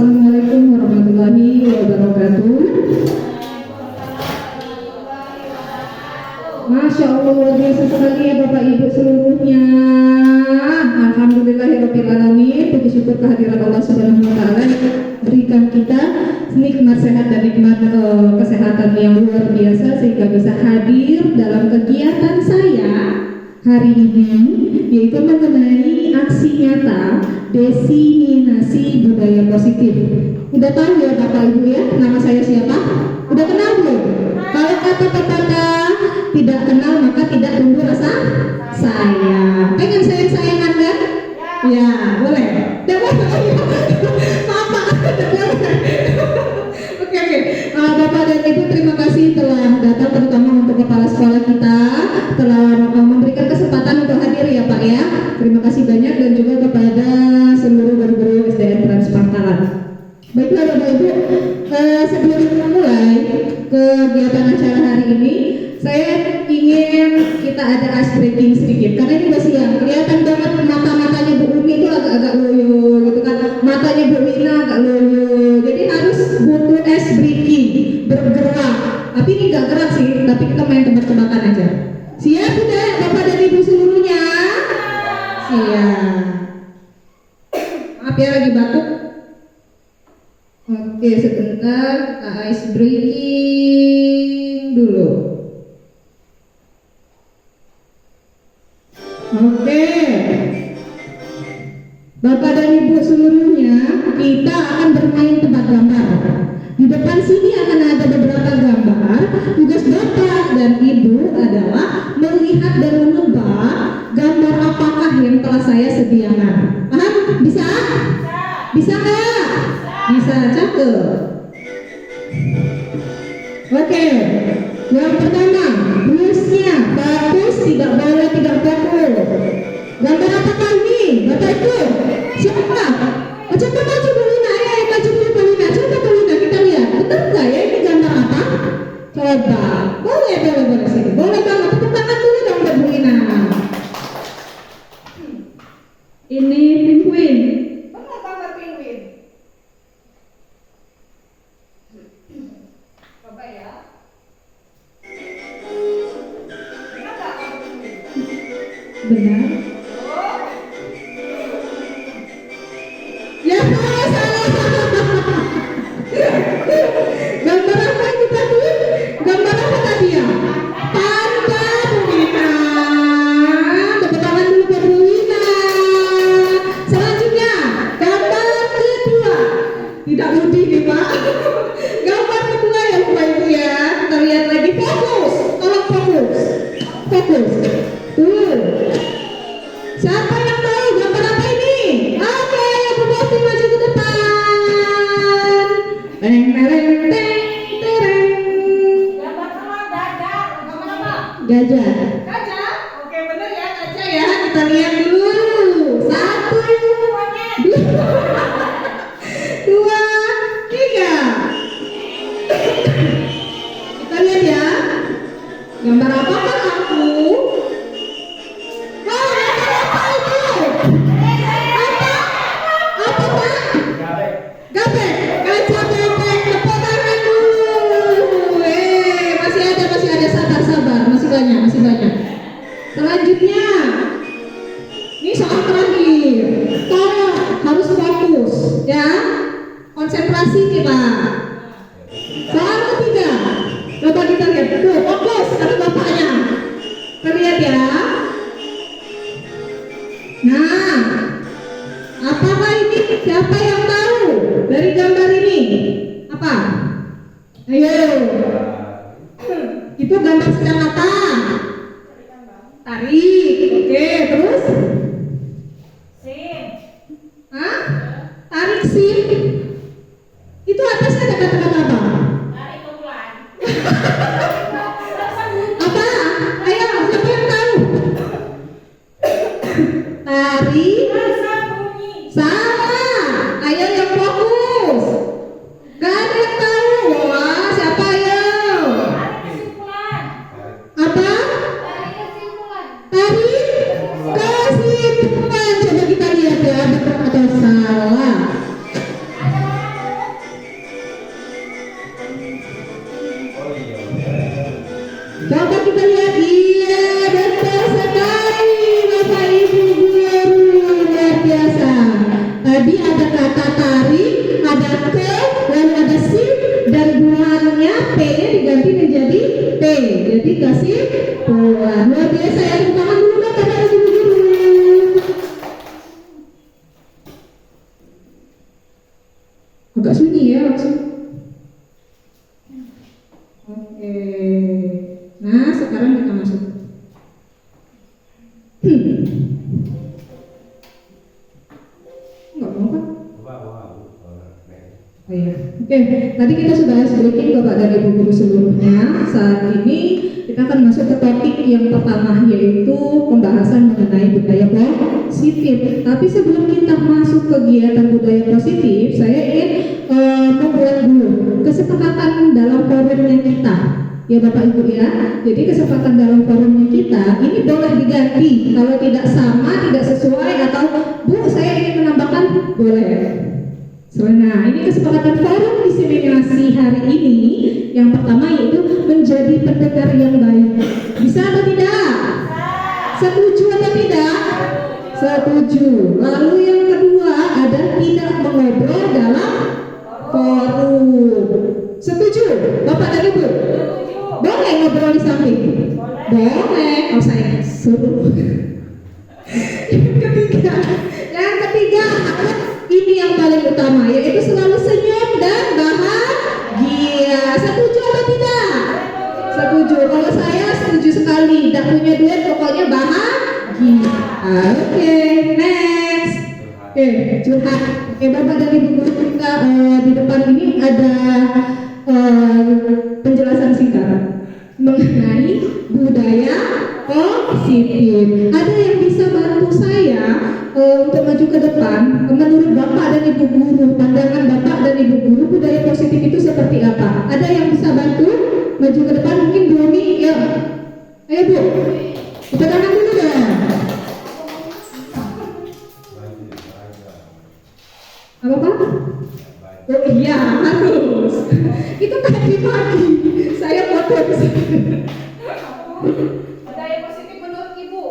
Assalamualaikum warahmatullahi wabarakatuh. Masya Allah, luar biasa sekali ya Bapak Ibu seluruhnya. Alhamdulillahirrahmanirrahim. Puji syukur kehadiran Allah Subhanahu wa Ta'ala berikan kita nikmat sehat dan nikmat kesehatan yang luar biasa sehingga bisa hadir dalam kegiatan saya hari ini, yaitu mengenai aksi nyata desiminasi budaya positif. Udah tahu ya Bapak Ibu ya, nama saya siapa? Udah kenal belum? Kalau kata pepatah tidak kenal maka tidak tumbuh rasa sayang. Pengen sayang-sayangan kan? Ya, boleh. Maaf Pak. Oke. Bapak dan Ibu, terima kasih telah datang, terutama untuk kepala sekolah kita telah memberikan kesempatan untuk hadir ya Pak ya. Terima kasih banyak, dan juga kepada seluruh guru-guru SDN Transpangkalan. Baiklah Bapak Ibu, sebelum memulai kegiatan acara hari ini, saya ingin kita ada ice breaking sedikit, karena ini masih siang. Kelihatan banget mata-matanya Bu Umi itu agak-agak loyo gitu kan, matanya Bu Wina agak loyo, jadi harus butuh ice breaking, bergerak. Tapi ini nggak gerak sih, tapi kita main tebak-tebakan aja. Siap tidak Bapak dan Ibu seluruhnya? Siap. Maaf ya, lagi batuk. Oke, sebentar, kita ice breaking dulu. Oke, Bapak dan Ibu seluruhnya, kita akan bermain tebak gambar. Di depan sini akan ada beberapa gambar. Tugas Bapak dan Ibu adalah melihat dan menebak gambar apakah yang telah saya sediakan. Paham? Bisa? Bisa nggak? Bisa, cakep. Oke, yang pertama, rulesnya fokus, tidak boleh tidak fokus. Gambar apakah ini? Bapak Ibu, siapa? Coba maju Bu Lina, ya maju dulu Bu Lina. Coba Bu Lina, kita lihat, benar nggak ya ini gambar apa? Coba, boleh sini, boleh banget. Tepuk tangan dulu dong buat Bu Lina. Ini penguin. Benar gambar penguin. Coba ya. Benar nggak gambar penguin? Benar. Ya, salah. Gambar apa ini tadi? Gambar apa tadi ya? Panda Bu Lina. Tepuk tangan dulu buat Bu Lina. Selanjutnya, gambar kedua. Tidak mudah nih Pak. Gambar kedua ya Bapak Ibu ya. Kita lihat lagi, fokus. Tolong fokus. Fokus. Tuh. Siapa yang tahu gambar apa ini? Oke, ayo Bu Bosti maju ke depan. Teng tereng teng tereng. Gambar apa? Gajah. Gambar apa? Gajah. Gajah. Oke, benar ya gajah Ya, kita lihat dulu. 1, 2, 3. Kita lihat ya. Gambar apa kan aku? Apa Pak? Gabek, gajah bebek. Tepuk tangan dulu. Masih ada, sabar, masih banyak. Selanjutnya, ini soal terakhir. Tolong harus fokus, ya. Konsentrasi kita. Soal ketiga, coba kita lihat. Tuh, fokus, kata bapaknya. Kita lihat ya. Nah, apakah ini? Siapa yang tahu dari gambar ini? Apa? Ayo. Itu gambar sedang apa? Tarik. Oke, terus? Sim. Hah? Tarik SIM. Itu atasnya ada kata-kata apa? Tarik ke bulan. Apa? Ayo, siapa yang tahu? Tarik. Rasa bunyi. Salah. Ayo yang fokus. Gak ada yang tahu. Wah, siapa ayo? Tarik kesimpulan. Apa? Jadi kesimpulan. Luar biasa ya, tepuk tangan dulu dong Bapak Ibu guru. Agak sunyi ya langsung. Oke. Nah, sekarang kita masuk. Enggak mau Pak? Oh iya. Oke, tadi kita sudah ice breaking Bapak dan Ibu guru sebelumnya. Saat ini kita akan masuk ke topik yang pertama, yaitu pembahasan mengenai budaya positif. Tapi sebelum kita masuk kegiatan budaya positif, saya ingin membuat dulu kesepakatan dalam forumnya kita. Ya Bapak Ibu ya. Jadi kesepakatan dalam forumnya kita ini boleh diganti kalau tidak sama, tidak sesuai, atau Bu saya ingin menambahkan, boleh. Nah, ini kesepakatan forum diseminasi hari ini. Yang pertama yaitu menjadi pendengar yang baik. Bisa atau tidak? Setuju atau tidak? Setuju. Lalu yang kedua ada tidak mengobrol dalam forum. Setuju? Bapak dan Ibu? Boleh ngobrol di samping? Boleh. Oh saya suruh. Yang ketiga ini yang paling utama, yaitu selalu senyum dan bahagia. Setuju atau tidak? Setuju. Kalau saya setuju sekali. Tidak punya duit pokoknya bahagia. Oke, next. Oke, curhat. Oke, Bapak dan Ibu guru kita di depan ini ada penjelasan singkat mengenai budaya positif. Ada yang bisa bantu saya untuk maju ke depan? Menurut Bapak dan Ibu guru, pandangan Bapak dan Ibu guru, budaya positif itu seperti apa? Ada yang bisa bantu maju ke depan? Mungkin Bu Umi, ya. Ayo Bu, kita tangan dulu dong. Apa Pak? Oh iya, harus. Itu tadi pagi saya foto di sini. Budaya positif menurut Ibu?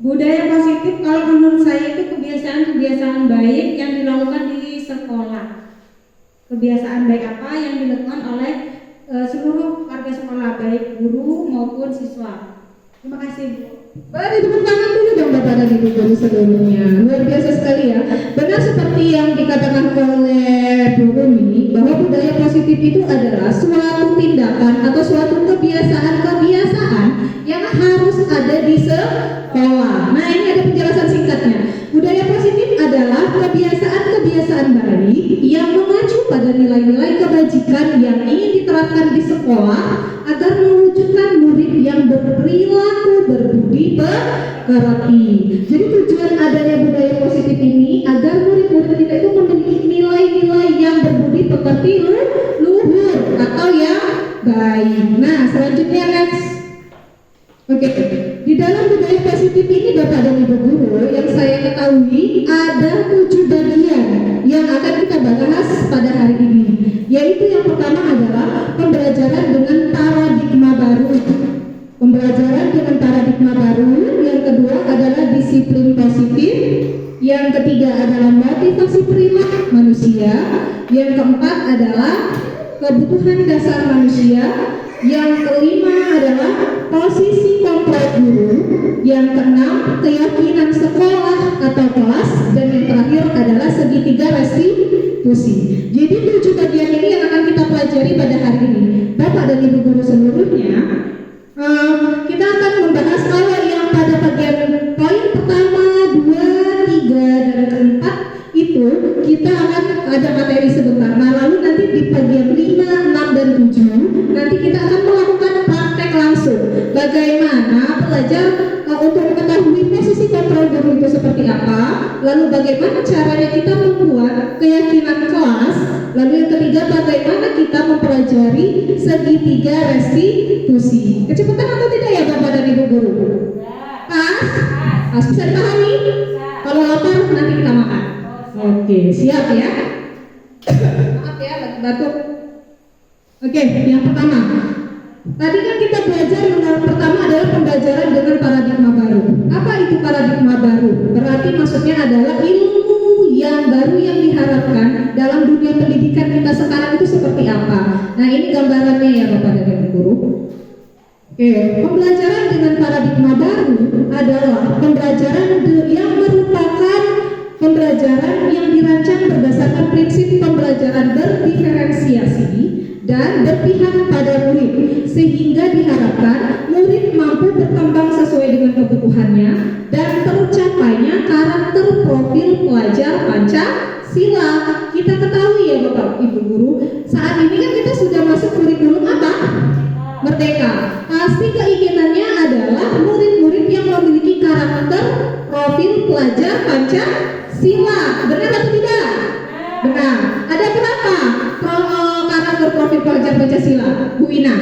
Budaya positif kalau menurut saya itu kebiasaan-kebiasaan baik yang dilakukan di sekolah. Kebiasaan baik apa yang dilakukan oleh seluruh warga sekolah, baik guru maupun siswa. Terima kasih Bu. Beri tepuk tangan dulu dong Bapak dan Ibu guru seluruhnya. Luar biasa sekali ya. Benar seperti yang dikatakan oleh Bu Umi, bahwa budaya positif itu adalah suatu tindakan atau suatu kebiasaan-kebiasaan yang harus ada di sekolah. Nah, ini ada penjelasan singkatnya. Budaya positif adalah kebiasaan-kebiasaan baik yang mengacu pada nilai-nilai kebajikan yang ingin diterapkan di sekolah agar mewujudkan murid yang berperilaku berbudi pekerti. Jadi tujuan adanya budaya positif ini agar murid-murid kita itu memiliki nilai-nilai yang berbudi pekerti luhur atau yang baik. Nah, selanjutnya next. Oke, di dalam budaya positif ini Bapak dan Ibu guru, yang saya ketahui ada 7 bagian yang akan kita bahas pada hari ini. Yaitu yang pertama adalah pembelajaran dengan paradigma baru. Pembelajaran dengan paradigma baru. Yang kedua adalah disiplin positif. Yang ketiga adalah motivasi perilaku manusia. Yang keempat adalah kebutuhan dasar manusia. Yang kelima adalah posisi kontrol guru. Yang keenam keyakinan sekolah atau kelas. Dan yang terakhir adalah segitiga restitusi. Jadi 7 bagian ini yang akan kita pelajari pada hari ini. Bapak dan Ibu guru seluruhnya, kita akan membahas kalau yang pada bagian poin pertama, 2, 3, dan keempat itu kita akan ada materi sebentar. Nah, lalu nanti di bagian 5, 6, dan 7 nanti kita akan melakukan praktek langsung. Bagaimana pelajar untuk mengetahui posisi kontrol guru itu seperti apa, lalu bagaimana caranya kita membuat keyakinan kelas, lalu yang ketiga bagaimana kita mempelajari segitiga restitusi. Kecepatan atau tidak ya Bapak dan Ibu guru? Pas? Pas bisa dipahami? Kalau lapar nanti kita makan. Oke, siap ya. Maaf ya, lagi batuk. Oke, yang pertama. Tadi kan kita belajar yang pertama adalah pembelajaran dengan paradigma baru. Apa itu paradigma baru? Berarti maksudnya adalah ilmu yang baru yang diharapkan dalam dunia pendidikan kita sekarang itu seperti apa. Nah, ini gambarannya ya Bapak dan Ibu guru. Oke, Oke, pembelajaran dengan paradigma baru adalah pembelajaran yang merupakan pembelajaran yang dirancang berdasarkan prinsip pembelajaran berdiferensiasi dan berpihak pada murid, sehingga diharapkan murid mampu berkembang sesuai dengan kebutuhannya dan tercapainya karakter profil pelajar Pancasila. Kita ketahui ya Bapak Ibu Guru, saat ini kan kita sudah masuk kurikulum apa? Merdeka. Pasti keinginannya adalah murid-murid yang memiliki karakter profil pelajar Pancasila. Benar atau tidak? Benar. Ada berapa karakter profil pelajar Pancasila, Bu Ina?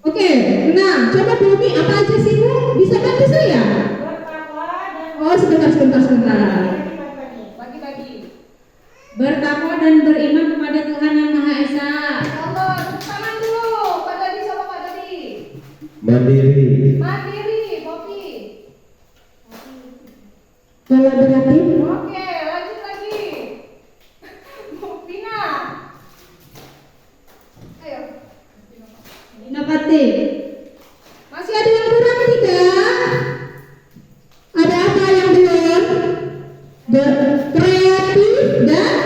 Oke, 6. Coba Bu Umi, apa aja sih Bu? Bisa bantu saya? Bertakwa dan Oh, sebentar. bagi-bagi. Bertakwa dan beriman kepada Tuhan Yang Maha Esa. Allah, tepuk tangan dulu. Pak Dadi sama Pak Dadi. Mandiri, Kopi. Kolaboratif, Oke, lanjut lagi. Bu Pina. Ayo. Inovatif. masih ada yang kurang tidak? Ada apa yang belum? Kreatif dan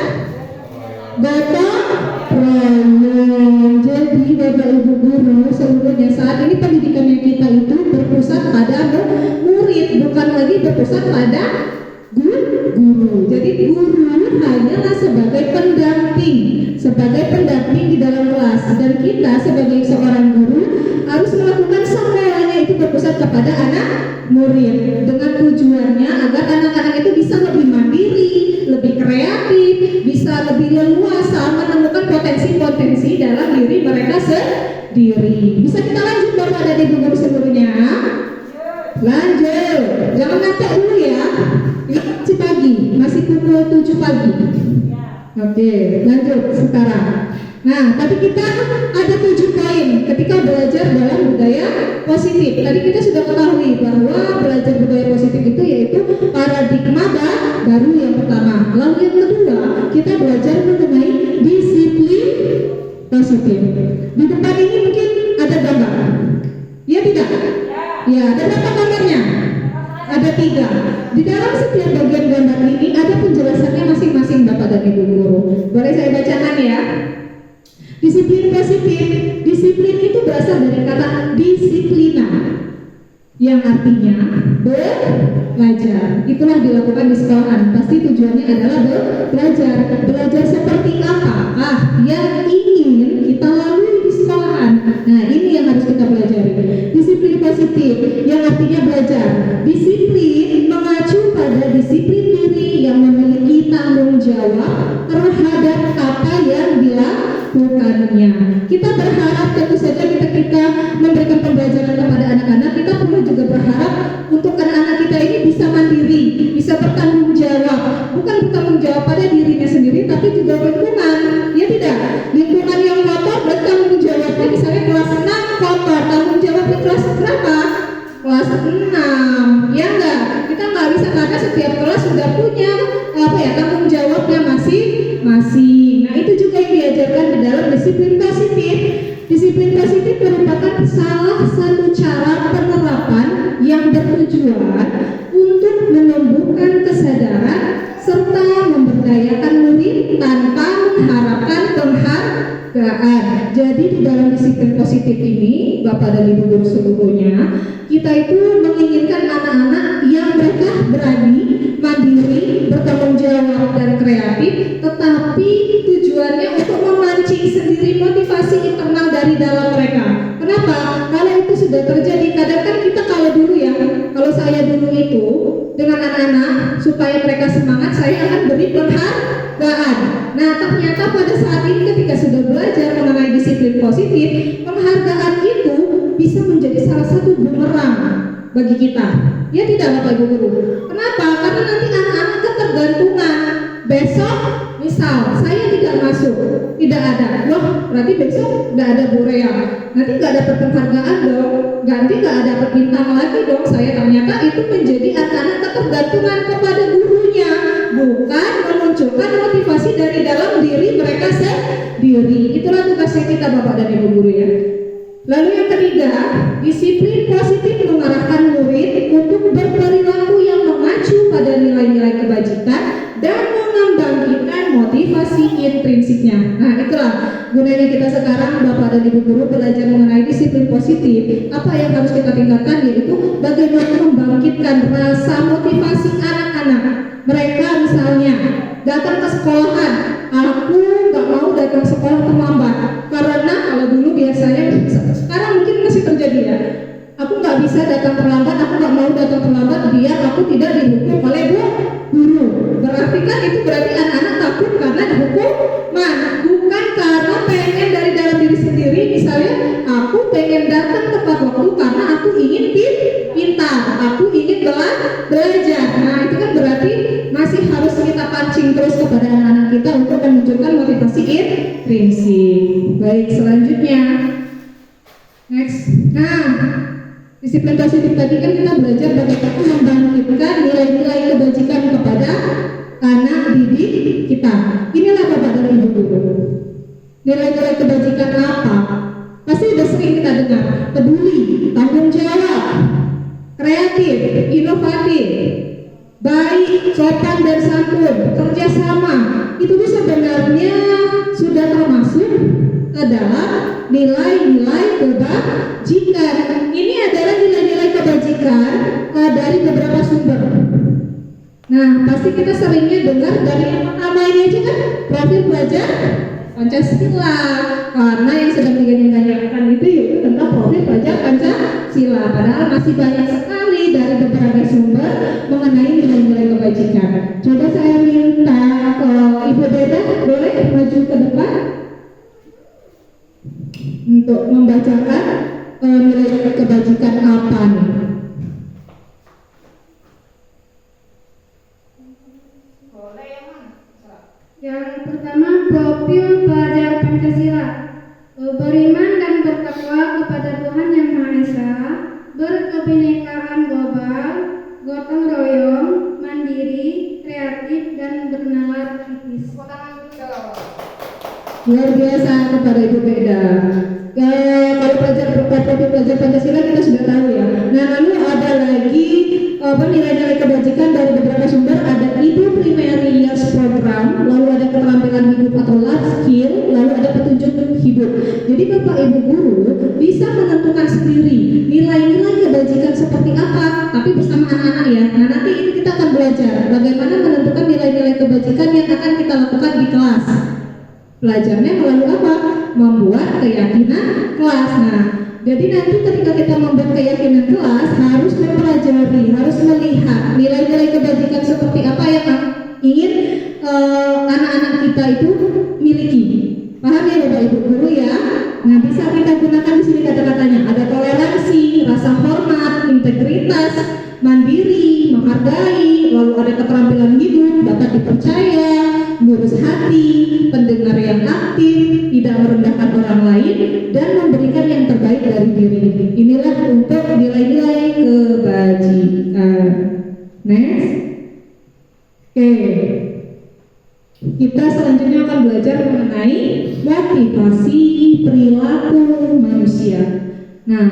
gotong royong. Jadi Bapak Ibu Guru seluruhnya, saat ini pendidikannya kita itu berpusat pada murid, bukan lagi berpusat pada guru. Jadi guru hanyalah sebagai pendamping di dalam kelas, dan kita sebagai seorang guru harus melakukan semuanya itu berpusat kepada anak murid, dengan tujuannya agar anak-anak itu bisa lebih mandiri, lebih kreatif, bisa lebih leluasa menemukan potensi-potensi dalam diri mereka sendiri. Bisa kita lanjut Bapak dan Ibu Guru seluruhnya? Lanjut, jangan ngantuk dulu ya. Ini masih pagi, masih pukul 7 pagi. Oke, lanjut sekarang. Nah, tadi kita ada 7 poin ketika belajar dalam budaya positif. Tadi kita sudah ketahui bahwa belajar budaya positif itu yaitu paradigma baru yang pertama. Lalu yang kedua, kita belajar mengenai disiplin positif. Di depan ini mungkin ada gambar. Ya tidak? Ya, ada berapa gambarnya? Ada 3. Di dalam setiap bagian gambar ini ada penjelasannya masing-masing Bapak dan Ibu Guru. Boleh saya bacakan ya? Disiplin positif, disiplin itu berasal dari kata disiplina, yang artinya belajar. Itulah dilakukan di sekolahan. Pasti tujuannya adalah belajar. Belajar seperti apa yang ingin kita lalui di sekolahan. Nah, ini yang harus kita pelajari. Disiplin positif, yang artinya belajar. Disiplin mengacu pada disiplin diri yang memiliki tanggung jawab terhadap apa yang dilakukannya. Kita berharap tentu saja kita memberikan pembelajaran kepada anak-anak, kita perlu juga berharap untuk anak-anak kita ini bisa mandiri, bisa bertanggung jawab. Bukan bertanggung jawab pada dirinya sendiri, tapi juga lingkungan. Ya tidak? Lingkungan yang kotor bertanggung jawabnya, misalnya kelas 6 kotor, tanggung jawabnya kelas berapa? Kelas 6. Ya enggak? Kita nggak bisa, karena setiap kelas sudah punya tanggung jawabnya masing-masing. Nah, itu juga yang diajarkan di dalam disiplin positif. Disiplin positif merupakan salah satu cara penerapan yang bertujuan untuk menumbuhkan kesadaran serta memberdayakan murid tanpa mengharapkan penghargaan. Jadi di dalam disiplin positif ini, Bapak dan Ibu Guru seluruhnya, kita itu menginginkan anak-anak yang mereka berani, mandiri, bertanggung jawab dan kreatif, tetapi tujuannya untuk memancing sendiri motivasi internal dari dalam mereka. Kenapa? Kalau itu sudah terjadi, kadang kan kita kalau dulu ya, kalau saya dulu itu dengan anak-anak supaya mereka semangat, saya akan beri penghargaan. Nah, ternyata pada saat ini ketika sudah belajar mengenai disiplin positif, penghargaan itu bisa menjadi salah satu bumerang bagi kita. Ya tidak Bapak Ibu Guru? Kenapa? Karena nanti anak-anak ketergantungan. Besok misal saya tidak masuk, tidak ada, loh berarti besok nggak ada Bu Rea, nanti nggak dapat penghargaan dong, nanti nggak ada bintang lagi dong saya. Ternyata itu menjadi anak-anak ketergantungan kepada gurunya, bukan memunculkan motivasi dari dalam diri mereka sendiri. Itulah tugasnya kita Bapak dan Ibu Guru ya. Lalu yang ketiga, disiplin positif mengarahkan murid untuk berperilaku yang mengacu pada nilai-nilai kebajikan dan membangkitkan motivasi intrinsiknya. Nah, itulah gunanya kita sekarang, Bapak dan Ibu guru, belajar mengenai disiplin positif. Apa yang harus kita tingkatkan, yaitu bagaimana membangkitkan rasa motivasi anak-anak. Mereka misalnya datang ke sekolahan, aku nggak mau datang sekolah terlambat karena kalau dulu biasanya, sekarang mungkin masih terjadi ya, aku nggak bisa datang terlambat, aku nggak mau datang terlambat biar aku tidak dihukum oleh guru. Berarti kan itu berarti anak-anak takut karena dihukum, bukan karena pengen dari dalam diri sendiri. Misalnya aku pengen datang tepat waktu karena aku ingin pintar, aku ingin belajar. Nah, itu kan berarti masih harus kita pancing terus kepada anak-anak kita untuk menunjukkan motivasi intrinsik. Baik, selanjutnya next. Nah, disiplin positif tadi kan kita belajar bagaimana membangkitkan nilai-nilai kebajikan kepada anak didik kita. Inilah Bapak dan Ibu guru. Nilai-nilai kebajikan apa? Pasti sudah sering kita dengar. Peduli, tanggung jawab, kreatif, inovatif, baik, sopan dan santun, kerjasama. Itu tuh sebenarnya sudah termasuk ke dalam nilai-nilai kebajikan. Ini adalah nilai-nilai kebajikan dari beberapa sumber. Nah, pasti kita seringnya dengar dari yang pertama ini aja kan, profil pelajar Pancasila. Karena yang sedang diganjal-ganjalkan itu yaitu tentang profil pelajar Pancasila. Padahal masih banyak sekali dari beberapa sumber mengenai nilai-nilai kebajikan. Coba saya minta Ibu Deda boleh maju ke depan untuk membacakan nilai kebajikan apa nih? Yang pertama, profil pelajar Pancasila. Beriman dan bertakwa kepada Tuhan Yang Maha Esa, berkebinekaan global, gotong royong, mandiri, kreatif, dan bernalar kritis. Luar biasa kepada Ibu Beda. Kalau profil pelajar Pancasila kita sudah tahu ya. Nah, lalu ada lagi nilai-nilai kebajikan dari beberapa sumber. Ada Ibu Primary Years Program, lalu ada keterampilan hidup atau life skill, lalu ada petunjuk hidup. Jadi Bapak Ibu guru bisa menentukan sendiri nilai-nilai kebajikan seperti apa, tapi bersama anak-anak ya. Nah, nanti itu kita akan belajar bagaimana menentukan nilai-nilai kebajikan yang akan kita lakukan di kelas. Belajarnya melalui apa? Membuat keyakinan kelas. Nah, jadi nanti ketika kita membuat keyakinan kelas harus mempelajari, harus melihat nilai-nilai kebajikan seperti apa yang ingin anak-anak kita itu miliki. Paham ya Bapak Ibu guru ya? Nah, bisa kita gunakan di sini kata-katanya. Ada toleransi, rasa hormat, integritas, mandiri, menghargai, lalu ada keterampilan hidup, dapat dipercaya, lurus hati, pendengar yang aktif, tidak merendahkan orang lain, dan memberikan yang terbaik dari diri. Inilah untuk nilai-nilai kebajikan. Next. Oke. Kita selanjutnya akan belajar mengenai motivasi perilaku manusia. Nah,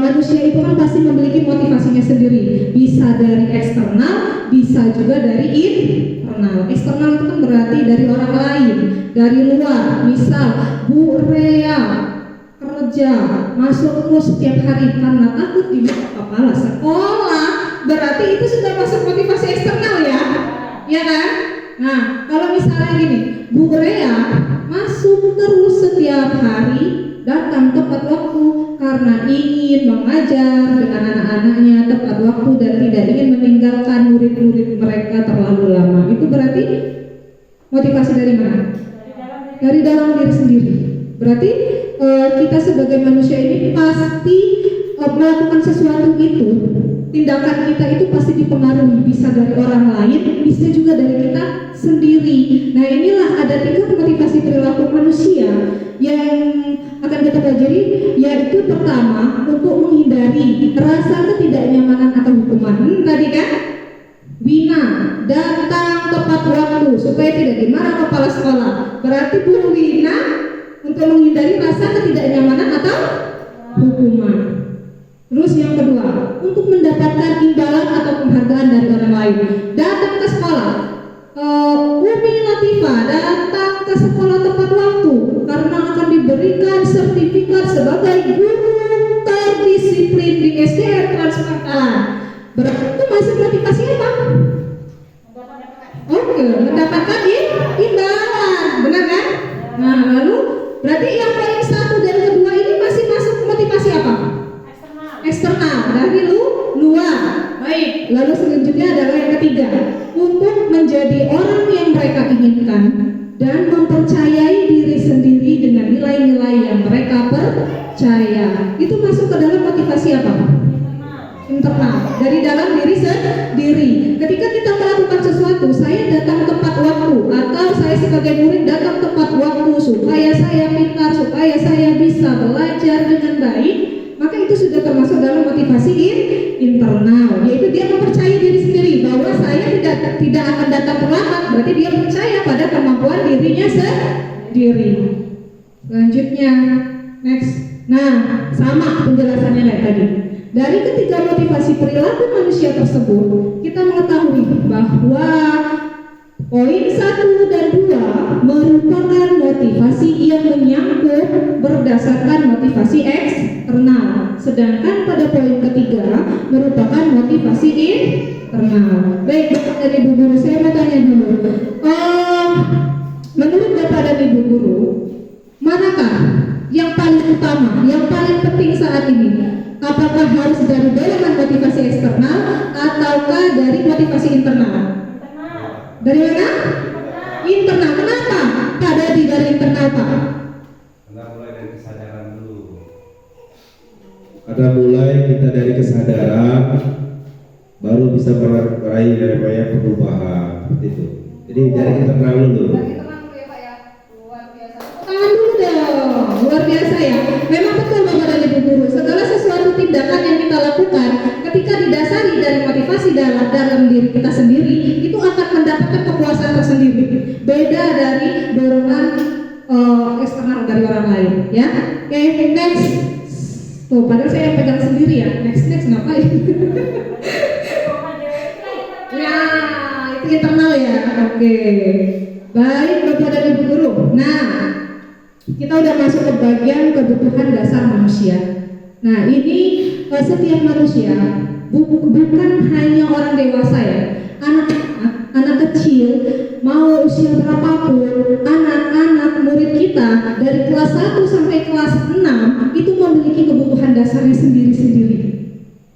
manusia itu kan pasti memiliki motivasinya sendiri. Bisa dari eksternal, bisa juga dari internal. Eksternal itu kan berarti dari orang lain, dari luar. Misal Bu Rea kerja, masuk terus setiap hari karena takut diminta kepala sekolah, berarti itu sudah masuk motivasi eksternal ya, ya kan? Nah, kalau misalnya gini, Bu Rea masuk terus setiap hari, datang tepat waktu karena ingin mengajar dengan anak-anaknya tepat waktu dan tidak ingin meninggalkan murid-murid mereka terlalu lama. Itu berarti motivasi dari mana? Dari dalam diri sendiri. Berarti kita sebagai manusia ini pasti melakukan sesuatu itu, tindakan kita itu pasti dipengaruhi, bisa dari orang lain, bisa juga dari kita sendiri. Nah, inilah ada 3 motivasi perilaku manusia yang akan kita pelajari, yaitu pertama, untuk menghindari rasa ketidaknyamanan atau hukuman. Tadi kan Wina datang tepat waktu supaya tidak dimarah kepala sekolah. Berarti Bu Wina untuk menghindari rasa ketidaknyamanan atau hukuman. Terus yang kedua, untuk mendapatkan imbalan atau penghargaan dari orang lain. Datang ke sekolah, Umi Latifah datang ke sekolah tepat waktu karena akan diberikan sertifikat sebagai guru terdisiplin di SDN Transmart. Berarti itu masuk motivasi apa? Oke, mendapatkan imbalan, benar kan? Nah, lalu berarti yang paling satu dan kedua ini masih masuk motivasi apa? Eksternal dari luar. Baik, lalu selanjutnya adalah yang ketiga, untuk menjadi orang yang mereka inginkan dan mempercayai diri sendiri dengan nilai-nilai yang mereka percaya. Itu masuk ke dalam motivasi apa? Internal, dari dalam diri sendiri. Ketika kita melakukan sesuatu, saya datang tepat waktu, atau saya sebagai murid datang tepat waktu supaya saya pintar, supaya saya bisa belajar dengan baik, maka itu sudah termasuk dalam motivasi internal, yaitu dia mempercayai diri sendiri bahwa saya tidak akan datang terlambat. Berarti dia percaya pada kemampuan dirinya sendiri. Selanjutnya, next. Nah, sama penjelasannya kayak tadi. Dari ketiga motivasi perilaku manusia tersebut, kita mengetahui bahwa poin 1 dan 2 merupakan motivasi yang menyangkut berdasarkan motivasi eksternal, sedangkan pada poin ketiga merupakan motivasi internal. Baik, Bapak dan Ibu Guru, saya mau tanya dulu, menurut Bapak dan Ibu Guru, manakah yang paling utama, yang paling penting saat ini? Apakah harus dari dorongan motivasi eksternal ataukah dari motivasi internal? Dari mana? Internal. Kenapa? Pak Dadi, dari internal, Pak. Karena mulai dari kesadaran dulu. Karena mulai kita dari kesadaran, baru bisa meraih dari perubahan seperti itu. Jadi dari internal dulu. Lagi tenang dulu ya Pak ya. Luar biasa. Tangan dulu dong, luar biasa ya. Memang betul Bapak dan Ibu Guru, segala sesuatu tindakan yang kita lakukan ketika didasari dari motivasi dalam diri kita sendiri, itu akan mendapatkan kepuasan tersendiri. Beda dari dorongan eksternal dari orang lain, ya. Oke, next. Tuh, padahal saya yang pegang sendiri ya. Next ngapain? Ya, itu internal ya. Oke. Baik, Bapak dan Ibu Guru. Nah, kita udah masuk ke bagian kebutuhan dasar manusia. Nah, ini setiap manusia, bukan hanya orang dewasa ya, anak kecil, mau usia berapapun, anak-anak murid kita dari kelas 1 sampai kelas 6 itu memiliki kebutuhan dasarnya sendiri-sendiri,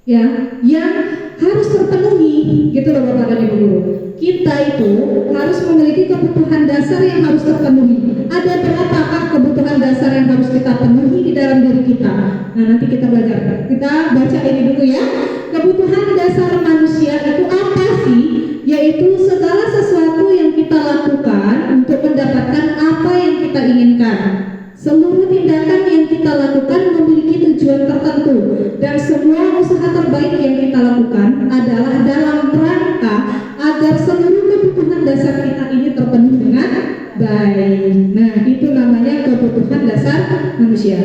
ya, yang harus terpenuhi, gitu loh Bapak dan Ibu Guru. Kita itu harus memiliki kebutuhan dasar yang harus terpenuhi. Ada berapakah kebutuhan dasar yang harus kita penuhi di dalam diri kita? Nah, nanti kita belajar. Kita baca ini dulu ya. Kebutuhan dasar manusia itu apa sih? Yaitu segala sesuatu yang kita lakukan untuk mendapatkan apa yang kita inginkan. Seluruh tindakan yang kita lakukan memiliki tujuan tertentu, dan semua usaha terbaik yang kita lakukan adalah dalam rangka agar seluruh kebutuhan dasar kita ini terpenuhi dengan baik. Nah, itu namanya kebutuhan dasar manusia.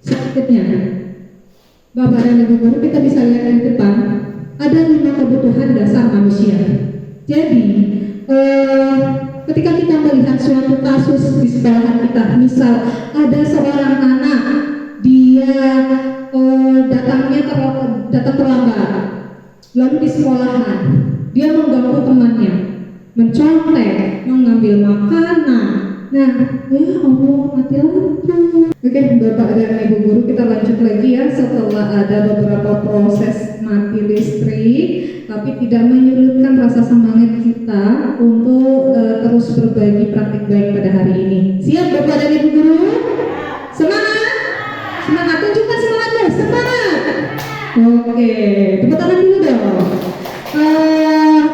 Selanjutnya, Bapak dan Ibu Guru, kita bisa lihat di depan ada 5 kebutuhan dasar manusia. Jadi, ketika kita melihat suatu kasus di sekolahan kita, misal ada seorang anak, dia datang terlambat, lalu di sekolahan dia mengganggu temannya, mencontek, mengambil makanan. Nah, ya Allah, mati lampu. Oke, Bapak dan Ibu Guru, kita lanjut lagi ya. Setelah ada beberapa proses mati listrik, tapi tidak menyurutkan rasa semangat kita untuk terus berbagi praktik baik pada hari ini. Siap Bapak dan Ibu Guru? Semangat! Semangat, tunjukkan semangatnya, semangat! Oke, tepuk tangan dulu dong.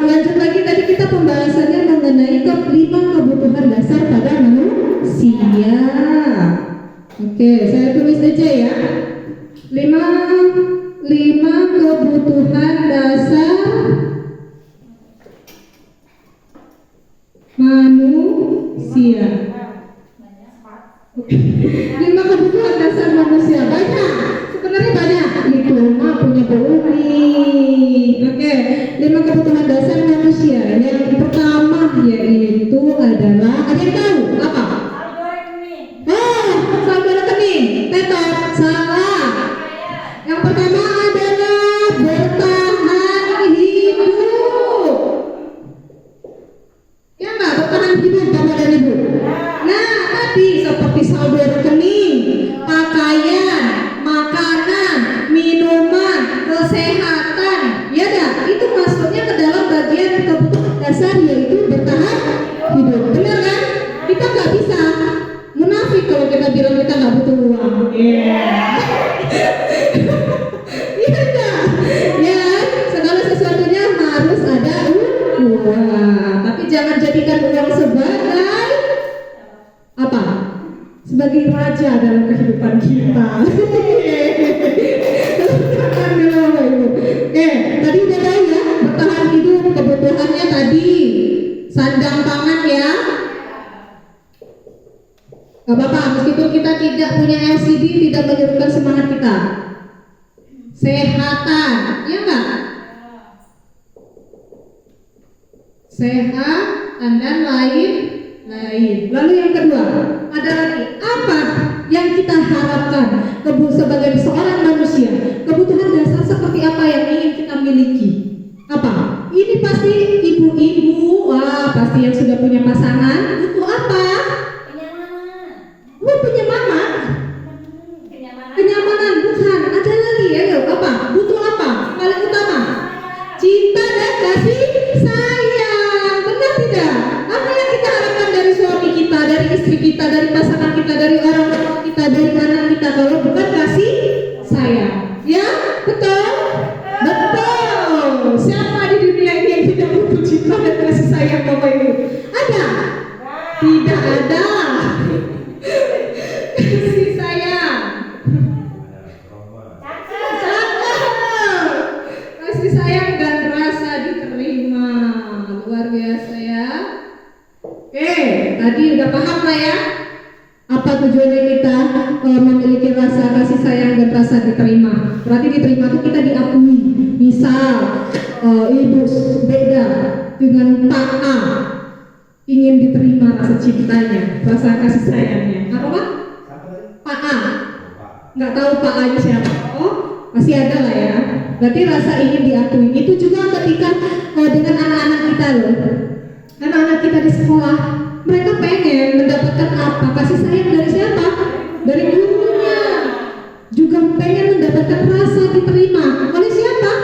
Lanjut lagi, tadi kita pembahasannya mengenai 5 kebutuhan dasar pada manusia. Oke, saya tulis aja ya. 5 kebutuhan dasar manusia. tadi seperti saldo rekening, pakaian, makanan, minuman, kesehatan, ya dah, itu masuknya ke dalam bagian kebutuhan dasar yaitu bertahan hidup. Benar kan? Kita nggak bisa munafik kalau kita bilang kita nggak butuh uang. Iya enggak? Ya, segala sesuatunya harus ada uang. Tapi jangan jadikan uang sebagai apa? Sebagai raja dalam kehidupan kita. Oke, tadi udah tahu ya, bertahan hidup kebutuhannya tadi sandang pangan ya. Gak apa-apa, meskipun kita tidak punya LCD tidak menyurutkan semangat kita. Sehatan, ya enggak? Sehat dan lain. Lalu yang kedua, ada lagi apa yang kita harapkan sebagai seorang manusia? Kebutuhan dasar seperti apa yang ingin kita miliki? Apa? Ini pasti ibu-ibu, wah pasti yang sudah punya pasangan butuh apa? Punya mama. Kenyamanan bukan. Ada lagi ya, apa? Butuh apa? Paling utama cinta dan kasih sayang. Benar tidak? Apa yang kita harapkan dari suami kita, dari istri kita, dari pasangan kita, dari orang tua kita, dari anak kita, kalau bukan kasih sayang? Ya, betul? Betul. Siapa di dunia ini yang tidak butuh cinta dan kasih sayang Bapak Ibu? Ada? Tidak ada. Kasih sayang. Kasih sayang dan rasa diterima. Luar biasa ya. Oke, tadi udah paham lah ya apa tujuannya kita memiliki rasa kasih sayang dan rasa diterima. Berarti diterima itu kita diakui. Misal ibu beda dengan Pak A, ingin diterima rasa cintanya, rasa kasih sayangnya. Apa Pak? Pak A. Nggak tahu Pak A nya siapa. Oh, masih ada lah ya. Berarti rasa ingin diakui. Itu juga ketika dengan anak-anak kita loh. Anak-anak kita di sekolah, mereka pengen mendapatkan apa? Kasih sayang dari siapa? Dari gurunya. Juga pengen mendapatkan rasa diterima oleh siapa?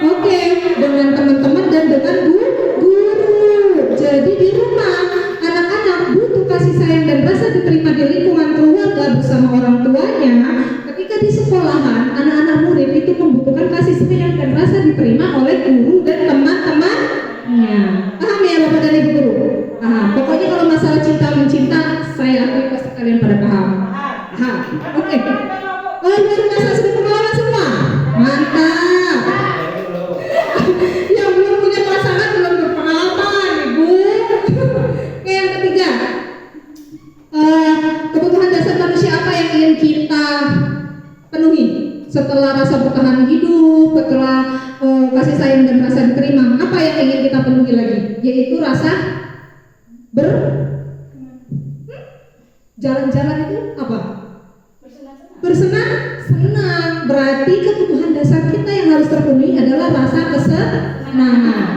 Oke, dengan teman-teman dan dengan guru. Jadi di rumah anak-anak butuh kasih sayang dan rasa diterima di lingkungan keluarga bersama orang tuanya. Ketika di sekolahan, anak-anak murid itu membutuhkan kasih sayang dan rasa diterima oleh guru dan teman-temannya. Paham ya Bapak dan Ibu guru? Paham. Pokoknya kalau masalah cinta mencinta, saya akui pasti kalian pada paham. Paham. Oke. Oh, luar biasa, sudah pengalaman semua. Mantap. Yang belum punya pasangan belum berpengalaman, Ibu. Oke, yang ketiga, kebutuhan dasar manusia apa yang ingin kita penuhi setelah rasa bertahan hidup, setelah kasih sayang dan rasa diterima? Apa yang ingin kita penuhi lagi? Yaitu rasa jalan-jalan itu apa? Bersenang-senang. Berarti kebutuhan dasar kita yang harus terpenuhi adalah rasa kesenangan.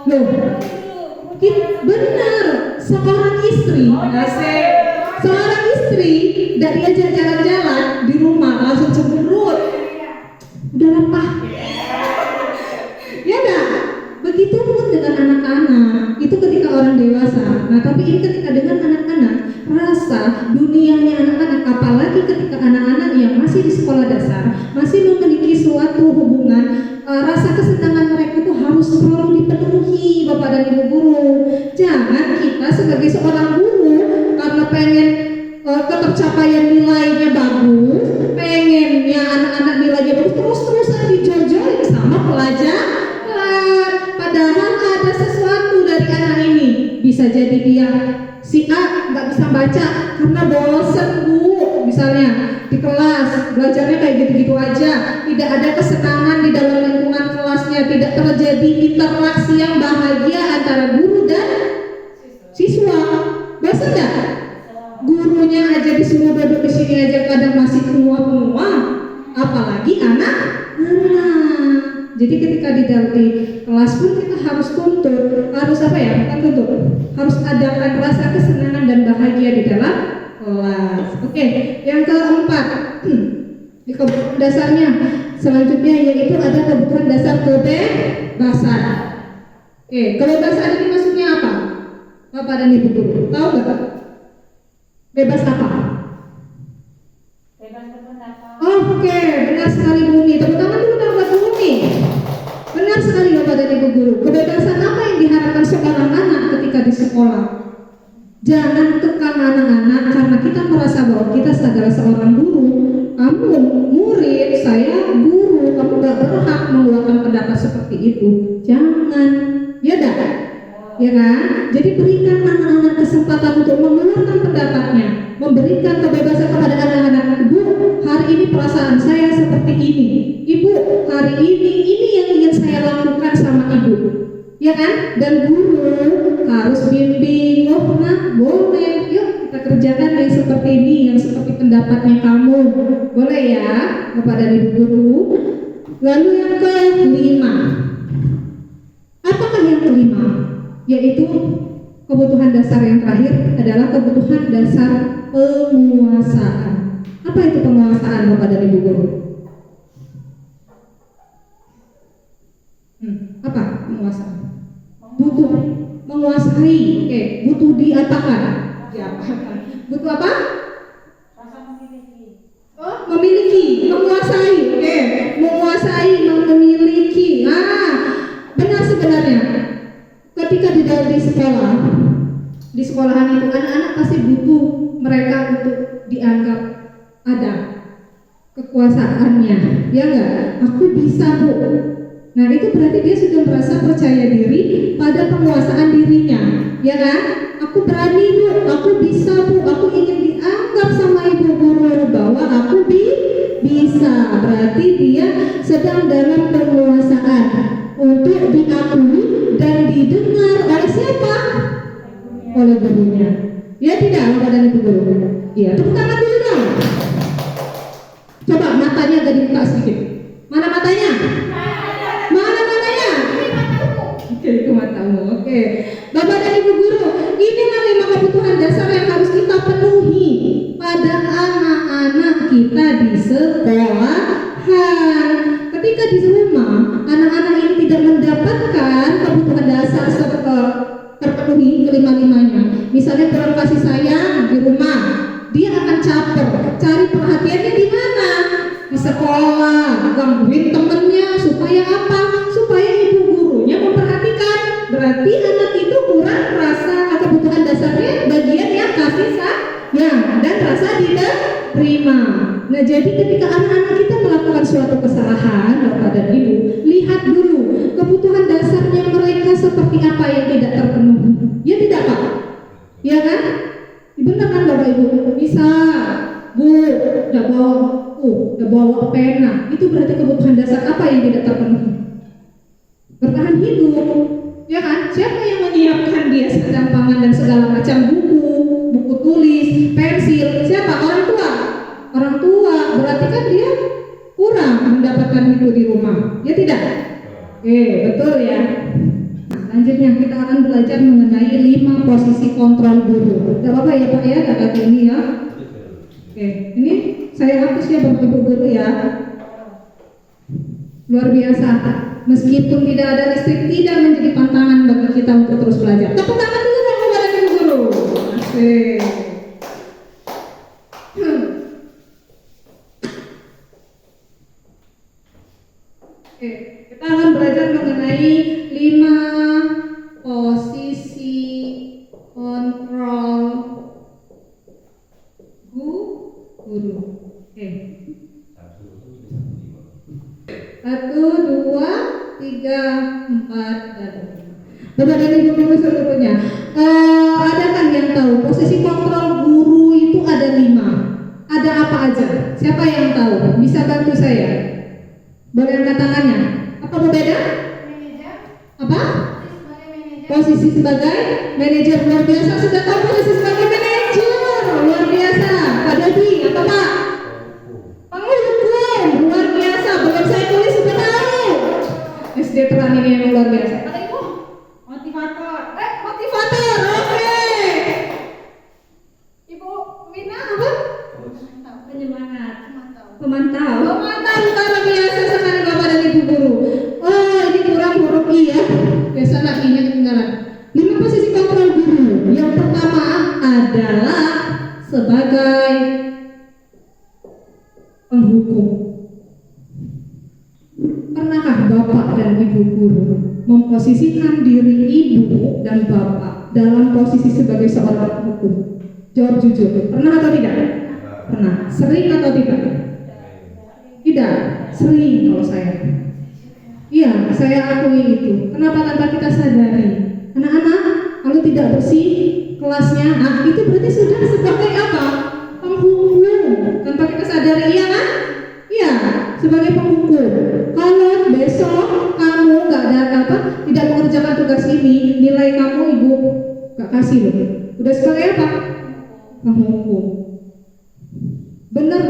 Loh, benar. Seorang istri tidak diajak jalan-jalan di rumah langsung cemberut. Udah lapar. Ya dah. Begitupun dengan anak-anak. Itu ketika orang dewasa. Nah, tapi ini ketika dengan anak-anak, rasa dunianya anak-anak, apalagi ketika anak-anak yang masih di sekolah dasar, masih memiliki suatu hubungan, rasa kesenangan mereka itu harus selalu dipenuhi Bapak dan Ibu guru. Jangan kita sebagai seorang guru karena pengen ketercapaian nilainya bagus, pengennya anak-anak nilainya bagus, terus-terusan dijojolin sama pelajar. Padahal ada sesuatu dari anak ini. Bisa jadi dia si A nggak bisa baca karena bosen Bu, misalnya di kelas belajarnya kayak gitu-gitu aja, tidak ada kesenangan di dalam lingkungan kelasnya, tidak terjadi interaksi yang bahagia antara guru dan siswa. Bosen nggak? Gurunya aja disuruh duduk di sini aja kadang masih muak-muak, apalagi anak-anak. Jadi ketika di kelas pun kita harus tuntut, harus apa ya? Bukan tuntut, harus adakan rasa kesenangan dan bahagia di dalam kelas. Oke, yang keempat, di kebutuhan dasarnya selanjutnya yaitu ada kebutuhan dasar kebebasan. Oke, kebebasan ini maksudnya apa? Bapak dan Ibu guru, tahu nggak? Bebas apa? Bebas berpendapat. Oke, benar sekali Bumi. Tepuk tangan dulu dong buat Bumi. Benar sekali Bapak dan Ibu guru. Kebebasan apa yang diharapkan seorang anak ketika di sekolah? Jangan kekang anak-anak karena kita merasa bahwa kita adalah seorang guru. Kamu murid, saya guru. Kamu gak berhak mengeluarkan pendapat seperti itu. Jangan, ya dah. Ya kan? Jadi berikan anak-anak kesempatan untuk mengeluarkan pendapatnya, memberikan kebebasan kepada anak-anak. Bu, hari ini perasaan saya seperti ini. Ibu, hari ini yang ingin saya lakukan sama ibu. Ya kan? Dan guru harus bimbing. Oh, nah, boleh. Yuk kita kerjakan yang seperti ini, yang seperti pendapatnya kamu. Boleh ya, Bapak dan Ibu guru. Lalu yang kelima. Apakah yang kelima? Yaitu kebutuhan dasar yang terakhir adalah kebutuhan dasar penguasaan. Apa itu penguasaan Bapak dan Ibu guru? Apa penguasaan? Butuh menguasai, oke. Butuh diapakan? Diapakan. Butuh apa? Rasa memiliki. Oh, memiliki, menguasai, oke. Menguasai, memiliki. Nah, benar sebenarnya. Ketika di sekolahan itu anak-anak pasti butuh mereka untuk dianggap ada kekuasaannya, ya enggak? Aku bisa bu. Nah itu berarti dia sudah merasa percaya diri pada penguasaan dirinya, ya kan? Aku berani bu, aku bisa bu, aku ingin dianggap sama ibu guru bahwa aku bisa. Berarti dia sedang dalam penguasaan untuk diakui dan didengar oleh siapa? Oleh gurunya. Ya tidak, Bapak dan Ibu guru. Iya, tepuk tangan dulu dong. Coba matanya agak dibuka sedikit. Mana matanya? Mana matanya? Oke, itu matamu. Oke. Bapak dan Ibu guru, inilah 5 kebutuhan dasar yang harus kita penuhi pada anak-anak kita di sekolahan. Ketika di rumah, anak-anak ini tidak mendapatkan kebutuhan dasar terpenuhi kelima-limanya. Misalnya kurang kasih sayang di rumah, dia akan caper, cari perhatiannya di mana? Di sekolah, gangguin temennya supaya apa? Supaya ibu gurunya memperhatikan. Berarti anak itu kurang rasa kebutuhan dasarnya bagian yang kasih sayang dan rasa diterima. Nah jadi ketika anak-anak kita melakukan suatu kesalahan, Bapak dan Ibu, lihat dulu kebutuhan dasarnya mereka seperti apa yang tidak terpenuhi. Ya tidak Pak? Ya kan? Benar kan Bapak Ibu? Bisa, Bu, udah bawa pena. Itu berarti kebutuhan dasar apa yang tidak terpenuhi? Bertahan hidup. Ya kan? Siapa yang menyiapkan dia sedang pangan dan segala macam buku tulis, pensil? Siapa? Orang tua. Orang tua, berarti kan dia kurang mendapatkan itu di rumah, ya tidak? Oke, betul ya. Nah, selanjutnya kita akan belajar mengenai 5 posisi kontrol guru. Tidak apa-apa ya Pak ya, kata ini ya. Oke, ini saya hapus ya Bapak Ibu guru ya. Luar biasa. Meskipun tidak ada listrik, tidak menjadi pantangan bagi kita untuk terus belajar. Tepuk tangan dulu dong kepada Ibu guru. Asik. Oke, kita akan belajar mengenai 5 posisi kontrol guru. Oke. 1, 2, 3, 4, dan 5. Bapak dan Ibu guru seluruhnya, ada kan yang tahu posisi kontrol guru itu ada 5. Ada apa aja? Siapa yang tahu? Bisa bantu saya? Boleh angkat tangannya. Apa berbeda? Manajer. Apa? Sebagai manajer. Posisi sebagai manajer. Luar biasa, sudah tahu posisi sebagai manajer. Luar biasa. Pak Dodi, apa Pak? Penghukum. Luar biasa. Belum saya tulis sudah tahu. luar biasa. Ada ibu? Motivator. Motivator, oke. Ibu Wina Apa? Penyemangat. Mantap. Pemantau. Pemantau luar biasa sekali Bapak dan Ibu guru. Oh, ini kurang huruf I ya. Biasa nak I-nya ketinggalan. 5 posisi kontrol guru. Yang pertama adalah sebagai penghukum. Pernahkah Bapak dan Ibu guru memposisikan diri Ibu dan Bapak dalam posisi sebagai seorang penghukum? Jawab jujur. Pernah atau tidak? Pernah. Sering atau tidak? Tidak. Sering kalau saya. Iya, saya akui itu. Kenapa tanpa kita sadari? Anak-anak, kalau tidak bersih kelasnya, itu berarti sudah sebagai apa? Penghukum. Tanpa kita sadari, iya kan? Iya, sebagai penghukum. Kalau besok kamu tidak mengerjakan tugas ini, nilai kamu Ibu gak kasih loh. Udah sebagai apa? Penghukum. Benar,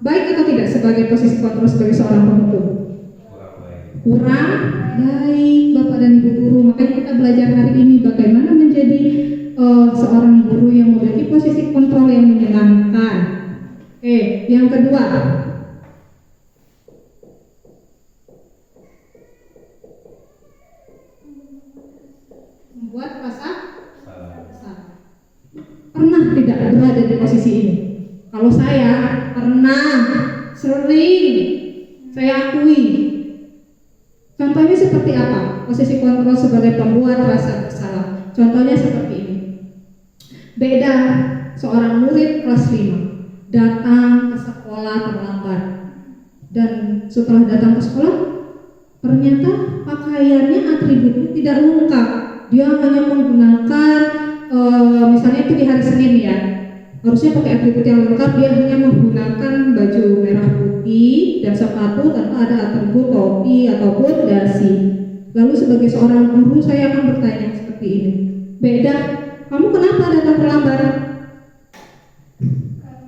baik atau tidak sebagai posisi kontrol sebagai seorang penghukum? Kurang baik Bapak dan Ibu guru. Makanya kita belajar hari ini bagaimana menjadi seorang guru yang memiliki posisi kontrol yang menyenangkan. Yang kedua, membuat rasa salah. Pernah tidak berada di posisi ini? Kalau saya pernah, sering, saya akui. Contohnya seperti apa? Posisi kontrol sebagai pembuat rasa bersalah. Contohnya seperti ini. Beda seorang murid kelas 5 datang ke sekolah terlambat. Dan setelah datang ke sekolah, ternyata pakaiannya, atributnya tidak lengkap. Dia hanya menggunakan misalnya itu di hari Senin ya, harusnya pakai atribut yang lengkap. Dia hanya menggunakan baju merah putih dan sepatu tanpa ada atribut topi ataupun dasi. Lalu sebagai seorang guru saya akan bertanya seperti ini, Beda, kamu kenapa datang terlambat?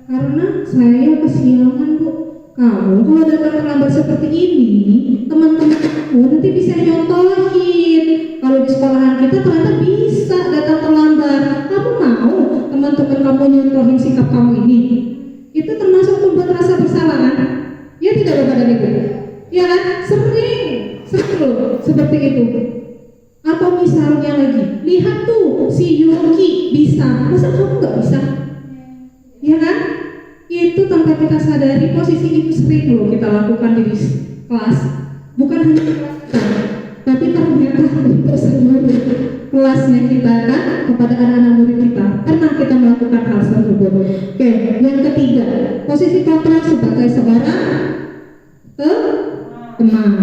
Karena saya kesiangan Bu. Kamu kalau datang terlambat seperti ini, teman-temanmu nanti bisa nyontohin. Kalau di sekolahan kita ternyata bisa datang terlambat. Kamu mau teman-teman kamu nyontohin sikap kamu ini? Itu termasuk membuat rasa bersalah kan? Ya tidak Bapak dan Ibu? Ya kan? Sering loh seperti itu. Atau misalnya lagi, lihat tuh si Yuki bisa, masa kamu nggak bisa? Ya kan? Itu tanpa kita sadari posisi itu sering loh kita lakukan di kelas. Bukan hanya di kelas kita, tapi ternyata untuk seluruh kelasnya kita kan, kepada anak-anak murid kita pernah kita melakukan hal tersebut. Oke, yang ketiga, posisi kontrol sebagai seorang teman.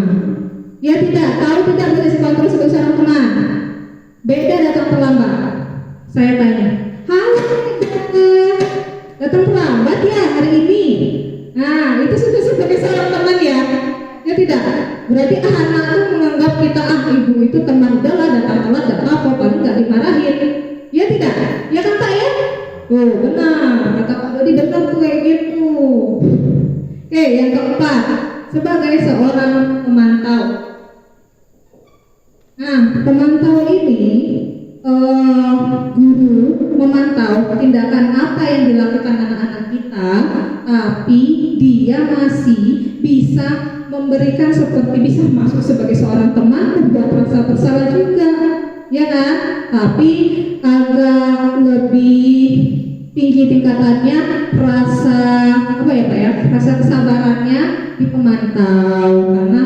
Ya tidak, tahu tidak posisi kontrol sebagai seorang teman? Beda datang terlambat. Saya tanya, halo datang terlambat ya hari ini. Nah, itu sudah sebagai seorang teman ya? Ya tidak. Berarti anak itu menganggap kita ibu itu teman, udahlah datang telat gak apa-apa, paling gak dimarahin. Ya tidak? Ya kan Pak ya? Oh benar, kata Pak Dodi benar tuh kayak gitu. Oke, yang keempat, sebagai seorang pemantau. Nah, pemantau ini guru memantau tindakan apa yang dilakukan anak-anak kita, tapi dia masih bisa memberikan seperti bisa masuk sebagai seorang teman, membuat rasa bersalah juga, ya kan? Tapi agak lebih tinggi tingkatannya rasa apa ya Pak ya? Rasa kesabarannya di pemantau, karena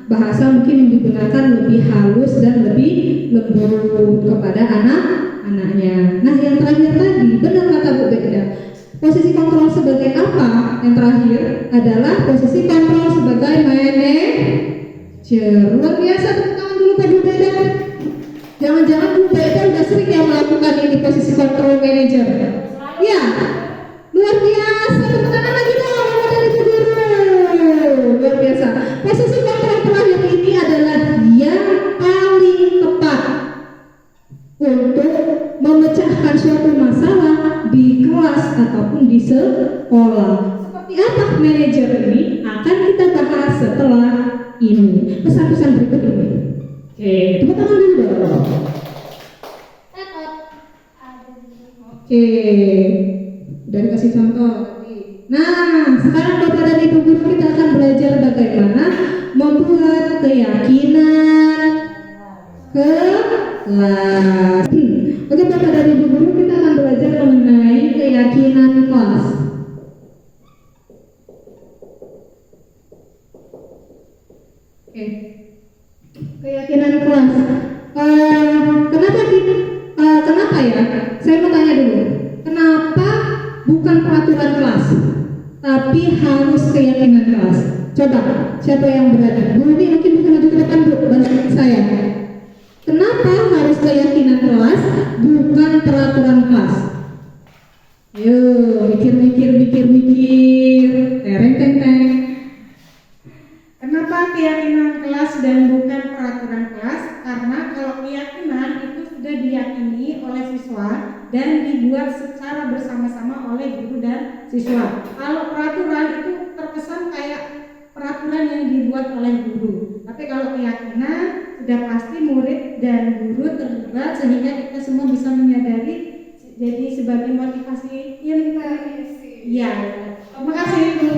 bahasa mungkin yang digunakan lebih halus dan lebih lembut kepada anak-anaknya. Nah, yang terakhir tadi benar kata Bu Beda. Posisi kontrol sebagai apa? Yang terakhir adalah posisi kontrol sebagai manajer. Luar biasa, tepuk tangan dulu Pak Bu Beda. Jangan-jangan Bu Beda udah sering ya melakukan ini posisi kontrol manajer. Ya, luar biasa. Tepuk tangan lagi dong dari Bu Guru. Luar biasa. Posisi kontrol terakhir ini adalah yang paling tepat untuk memecahkan suatu masalah di kelas ataupun di sekolah. Seperti apa manajer ini akan kita bahas setelah ini. Pesan-pesan berikut ini. Oke, tepuk tangan dulu dong. Oke, udah dikasih contoh tadi. Nah, sekarang Bapak dan Ibu guru kita akan belajar bagaimana membuat keyakinan kelas. Oke, Bapak dan Ibu guru kita akan belajar mengenai keyakinan kelas. Oke, keyakinan kelas. Kenapa ya? Saya mau tanya dulu. Kenapa bukan peraturan kelas, tapi harus keyakinan kelas? Coba, siapa yang berani? Bu, ini mungkin bukan maju ke depan, Bu, bantu saya. Kenapa harus keyakinan kelas, bukan peraturan kelas? Ayo, mikir. Tereng teng. Kenapa keyakinan kelas dan bukan peraturan kelas? Karena kalau keyakinan itu sudah diyakini oleh siswa dan dibuat secara bersama-sama oleh guru dan siswa. Kalau peraturan itu terkesan kayak peraturan yang dibuat oleh guru. Tapi kalau keyakinan sudah pasti murid dan guru terlibat sehingga kita semua bisa menyadari, jadi sebagai motivasi intervensi. Iya. Terima kasih Bu.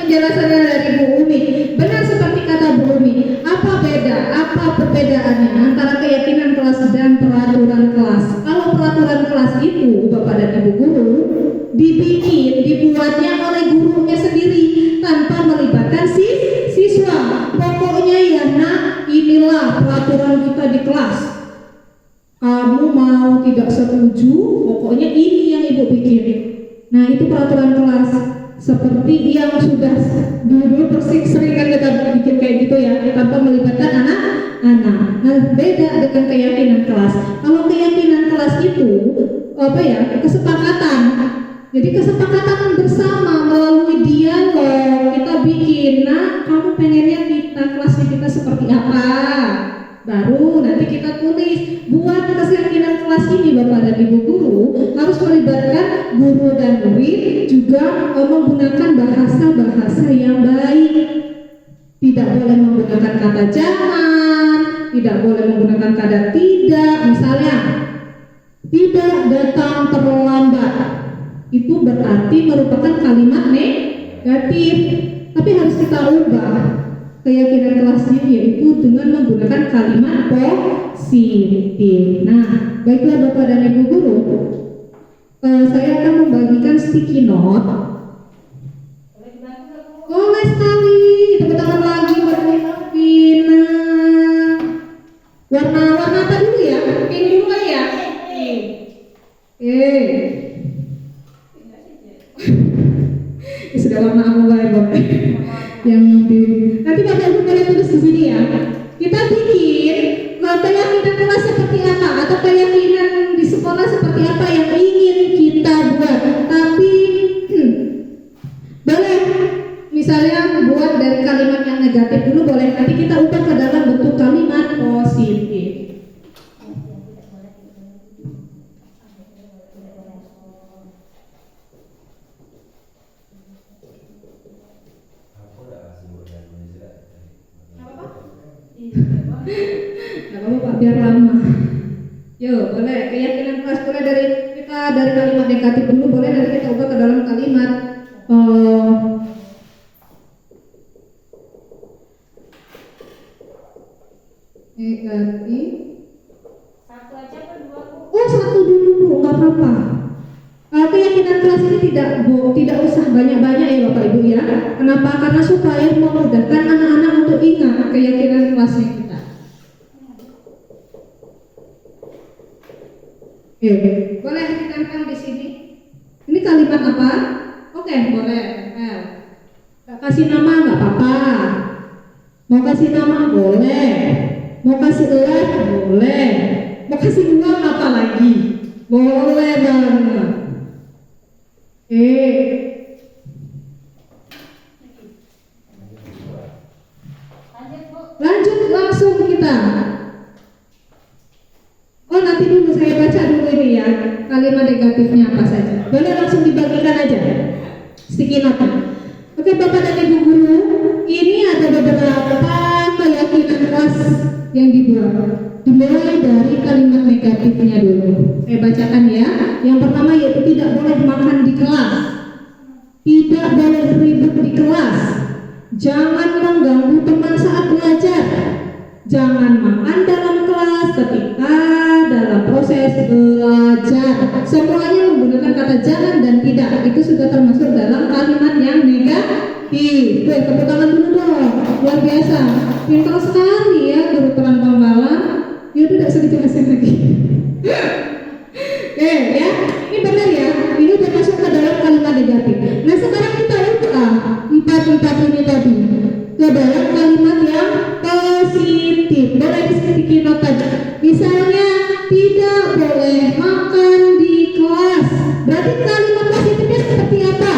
Penjelasannya dari Bu Umi. Benar seperti kata Bu Umi. Apa perbedaannya antara keyakinan kelas dan peraturan kelas? Kalau peraturan kelas itu Bapak dan Ibu guru dibuatnya oleh gurunya sendiri tanpa melibatkan siswa. Pokoknya ya nak, inilah peraturan kita di kelas. Kamu mau tidak setuju, pokoknya ini yang Ibu bikin. Nah, itu peraturan kelas. Seperti yang sudah dulu sering kan kita bikin kayak gitu ya, tanpa melibatkan anak-anak. Nah, beda dengan keyakinan kelas. Kalau keyakinan kelas itu kesepakatan. Jadi kesepakatan bersama melalui dialog kita bikin. Nah, kamu pengennya kelasnya kita seperti apa? Baru nanti kita tulis. Buat keyakinan kelas ini Bapak dan Ibu guru harus melibatkan guru dan murid, juga menggunakan bahasa yang baik. Tidak boleh menggunakan kata jangan, tidak boleh menggunakan kata tidak. Misalnya, tidak datang terlambat, itu berarti merupakan kalimat negatif, tapi harus kita ubah keyakinan kelasnya, yaitu dengan menggunakan kalimat positif. Nah, baiklah Bapak dan Ibu guru, saya akan membagikan sticky note. Boleh sekali, tepuk tangan lagi buat Vina. Warna apa dulu ya? Pink dulu kali ya? Sudah warna apa Bapak? Yang di nanti Bapak Ibu boleh tulis di sini ya. Kita bikin keyakinan kelas seperti apa atau keyakinan di sekolah seperti apa yang ingin kita buat. Tapi boleh misalnya buat dari kalimat yang negatif dulu, boleh nanti kita ubah ke dalam bentuk kalimat positif. Gak apa-apa Pak, biar lama. Yo, boleh keyakinan kelas boleh dari kalimat negatif dulu, boleh nanti kita ubah ke dalam kalimat negatif. Satu aja apa dua Bu? Oh, satu dulu Bu, nggak apa-apa. Keyakinan kelas ini tidak usah banyak-banyak ya Bapak Ibu ya. Kenapa? Karena supaya memudahkan anak-anak untuk ingat keyakinan kelasnya kita. Boleh ditempel di sini. Ini kalimat apa? Oke, boleh tempel. Gak kasih nama nggak apa-apa. Mau kasih nama boleh. Mau kasih les boleh. Mau kasih uang apa lagi? Boleh banget. Lanjut langsung kita. Oh, nanti dulu saya baca dulu ini ya, kalimat negatifnya apa saja. Boleh langsung dibagikan aja sticky note. Oke Bapak dan Ibu guru, ini ada beberapa keyakinan kelas yang dibuat. Dimulai dari kalimat negatifnya dulu. Saya bacakan ya. Yang pertama yaitu tidak boleh makan di kelas. Tidak boleh ribut di kelas. Jangan mengganggu teman saat belajar. Jangan makan dalam kelas ketika dalam proses belajar. Semuanya menggunakan kata jangan dan tidak. Itu sudah termasuk dalam kalimat yang negatif. Tepuk tangan dulu dong. Luar biasa. Pintar sekali ya guru terang pembalang. Ya udah, tidak usah dijelasin lagi. Ya, ini benar ya. Ini udah masuk ke dalam kalimat negatif. Nah sekarang kita ubah 4 ini tadi ke dalam kalimat yang positif. Boleh disedikit nota. Misalnya tidak boleh makan di kelas. Berarti kalimat positifnya seperti apa?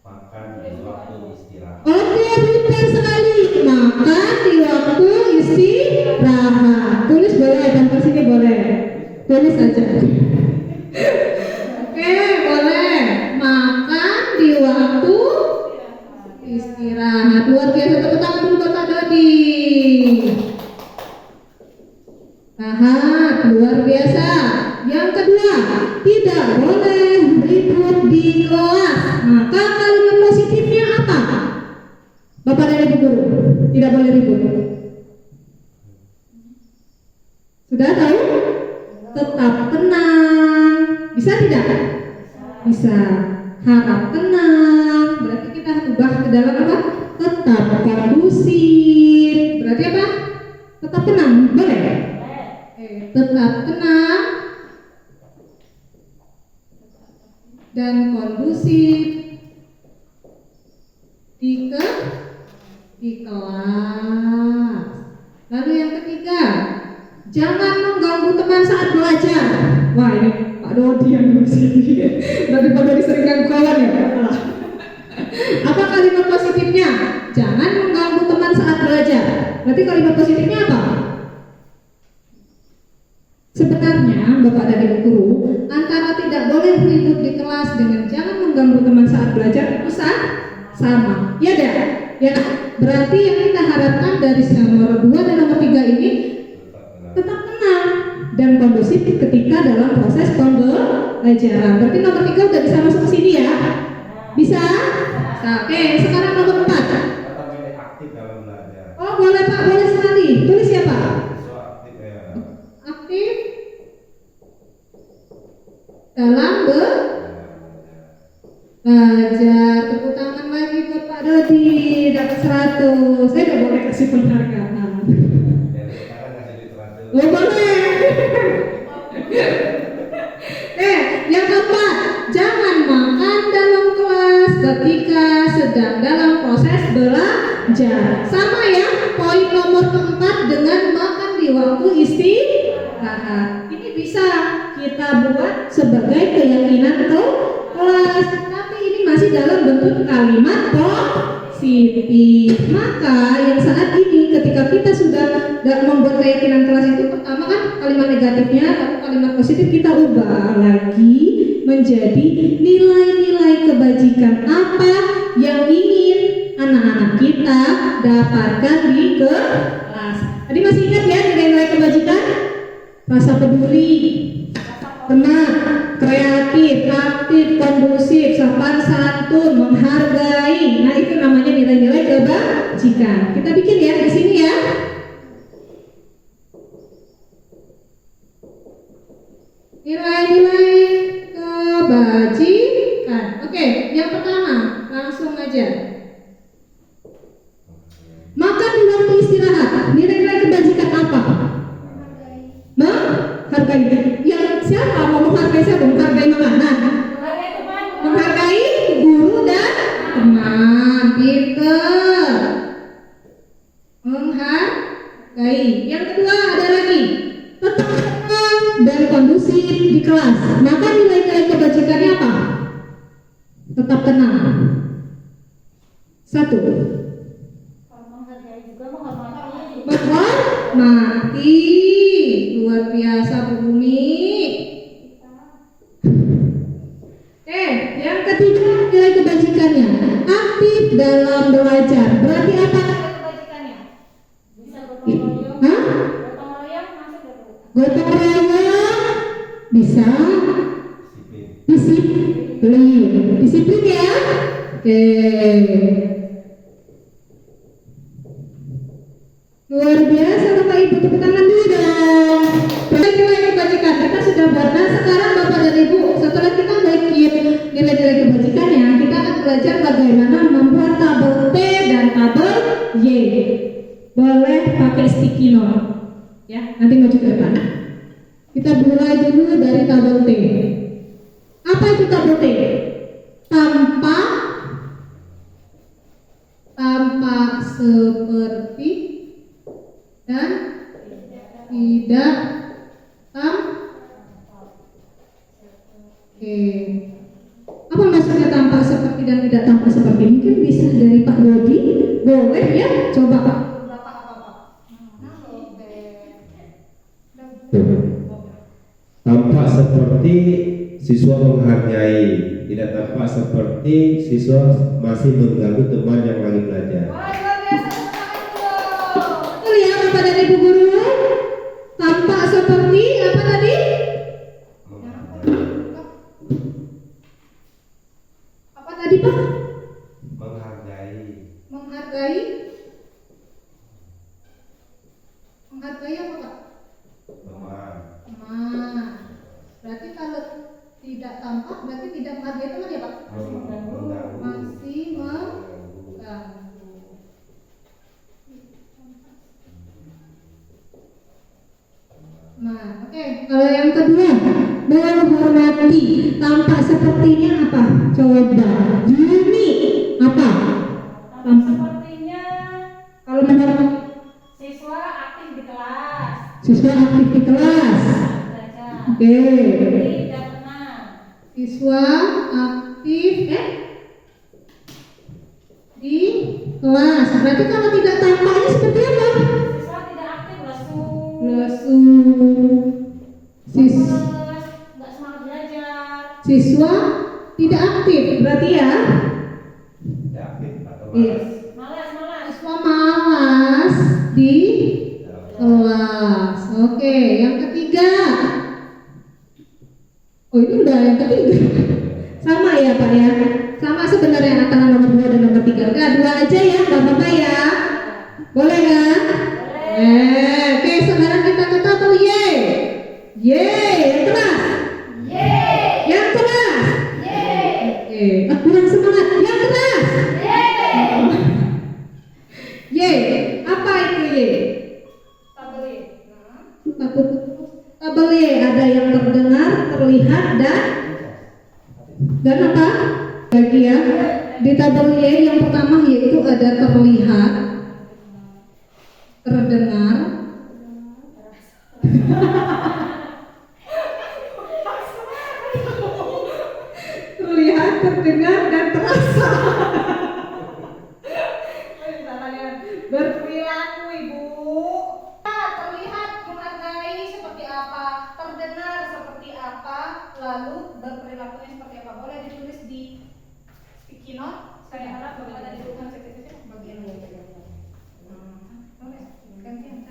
Makan di waktu istirahat. Oke, benar sekali. Makan di waktu istirahat. Tulis boleh dan sini boleh. Tulis aja. Oke, boleh. Makan di waktu istirahat. Luar biasa. Tepuk tangan dulu Bapak Dodi. Tahan, luar biasa. Yang kedua, tidak boleh ribut di kelas. Maka kalimat positifnya apa? Bapak dan Ibu guru, tidak boleh ribut. Sudah tahu? Tetap tenang. Bisa tidak? Bisa. Harap tenang. Berarti kita ubah ke dalam apa? Tetap kondusif. Berarti apa? Tetap tenang. Boleh? Tetap tenang dan kondusif di kelas. Lalu yang ketiga, jangan mengganggu teman saat belajar. Wah ini Pak Dodi yang nulis ini. Berarti Pak Dodi sering ganggu kawan ya? Apa kalimat positifnya? Jangan mengganggu teman saat belajar. Berarti kalimat positifnya apa? Sebenarnya Bapak dan Ibu guru, antara tidak boleh ribut di kelas dengan jangan mengganggu teman saat belajar itu sama. Ya dah. Ya, berarti yang kita harapkan dari nomor 2 dan nomor 3 ini tetap tenang dan kondusif ketika dalam proses pembelajaran. Berarti nomor 3 udah bisa masuk ke sini ya? Bisa? Nah, oke, sekarang nomor 4. Tetap aktif dalam belajar. Oh boleh Pak, boleh sekali. Tulis ya Pak. So aktif ya. Aktif dalam belajar. Tepuk tangan lagi buat Pak Dodi, dapat 100. Saya udah boleh kasih penghargaan. Ya, sekarang ngasih duit 100. Oh boleh. Yang keempat, jangan makan dalam kelas ketika sedang dalam proses belajar. Sama ya, poin nomor keempat dengan makan di waktu istirahat. Ini bisa kita buat sebagai keyakinan kelas, tapi ini masih dalam bentuk kalimat positif. Maka yang saat ini ketika kita sudah membuat keyakinan kelas itu, pertama kan kalimat negatifnya, tapi kalimat positif kita ubah lagi menjadi nilai-nilai kebajikan apa yang ingin anak-anak kita dapatkan di kelas. Tadi masih ingat ya nilai-nilai kebajikan? Rasa peduli, tenang, kreatif, aktif, kondusif, sopan santun, menghargai. Nah itu namanya nilai-nilai kebajikan. Kita bikin ya di sini ya. Nilai-nilai kebajikan. Oke, yang pertama langsung aja. Makan di waktu istirahat. Nilai-nilai kebajikan apa? Menghargai. Yang siapa mau menghargai siapa? Menghargai makanan. Menghargai guru dan teman. Pinter. Menghargai. Yang kedua ada lagi. Tetap tenang dan kondusif di kelas. Maka nilai-nilai kebajikannya apa? Tetap tenang. 1. Menghormati. Luar biasa Bu Bumi. Yang ketiga nilai kebajikannya aktif dalam belajar. Berarti apa? Kebajikannya bisa bergotong royong. Gotong royong bisa. Disiplin ya. Oke. Luar biasa Bapak Ibu, tepuk tangan dulu dong. Nilai kebajikan kita sudah buat. Nah sekarang Bapak dan Ibu, setelah kita bikin nilai-nilai kebajikannya, kita akan belajar bagaimana membuat tabel T dan tabel Y. Boleh pakai sticky note, ya. Nanti maju ke depan. Kita mulai dulu dari tabel T. Apa itu tabel T? Tampak seperti dan tidak Oke. Apa maksudnya tampak seperti dan tidak tampak seperti? Mungkin bisa dari Pak Dodi. Boleh ya? Coba Pak. Tampak seperti siswa menghargai, tidak tampak seperti siswa masih mengganggu teman yang lagi belajar. Wah, luar biasa, tepuk tangan dulu. Betul ya Bapak dan Ibu guru? Tampak seperti apa tadi? Apa tadi Pak? Menghargai. Menghargai? Menghargai apa Pak? Teman. Teman. Berarti kalau tidak tampak berarti tidak menghargai teman ya Pak? Mengganggu. Masih mengganggu. Nah, oke. Kalau yang kedua, menghormati. Tampak sepertinya apa? Coba. Juni apa? Tampak. Sepertinya Kalau menghormati siswa aktif di kelas. siswa aktif di kelas. Belajar. Oke. Tidak tenang. Siswa aktif di kelas. Berarti kalau tidak tampaknya seperti apa? Siswa tidak aktif, lesu. Lesu. Males, nggak semangat belajar. Siswa tidak aktif. Berarti ya? Tidak aktif atau Iya. malas. Malas. Siswa malas di kelas. Oke, yang ketiga. Oh ini udah yang ketiga. Sama ya Pak ya. Sama sebenarnya antara nomor 2 dan nomor 3. Udah 2 aja ya Bapak ya. Boleh kan? Boleh. Oke sekarang kita ke tabel Y. Y yang keras. Yeay. Yang keras. Yeay. Oke, kurang semangat. Yang keras. Yeay. Y. Apa itu Y? Tabel Y. Tabel Y ada yang terdengar, terlihat dan apa? Lagi ya. Di tabel Y yang pertama yaitu ada terlihat, terdengar, terlihat, terdengar dan terasa. Berperilaku Ibu. Terlihat menghargai seperti apa, terdengar seperti apa, lalu berperilakunya seperti apa. Boleh ditulis di sticky note. Saya harap Bapak dan Ibu kan bagian ini. Boleh. Gantian.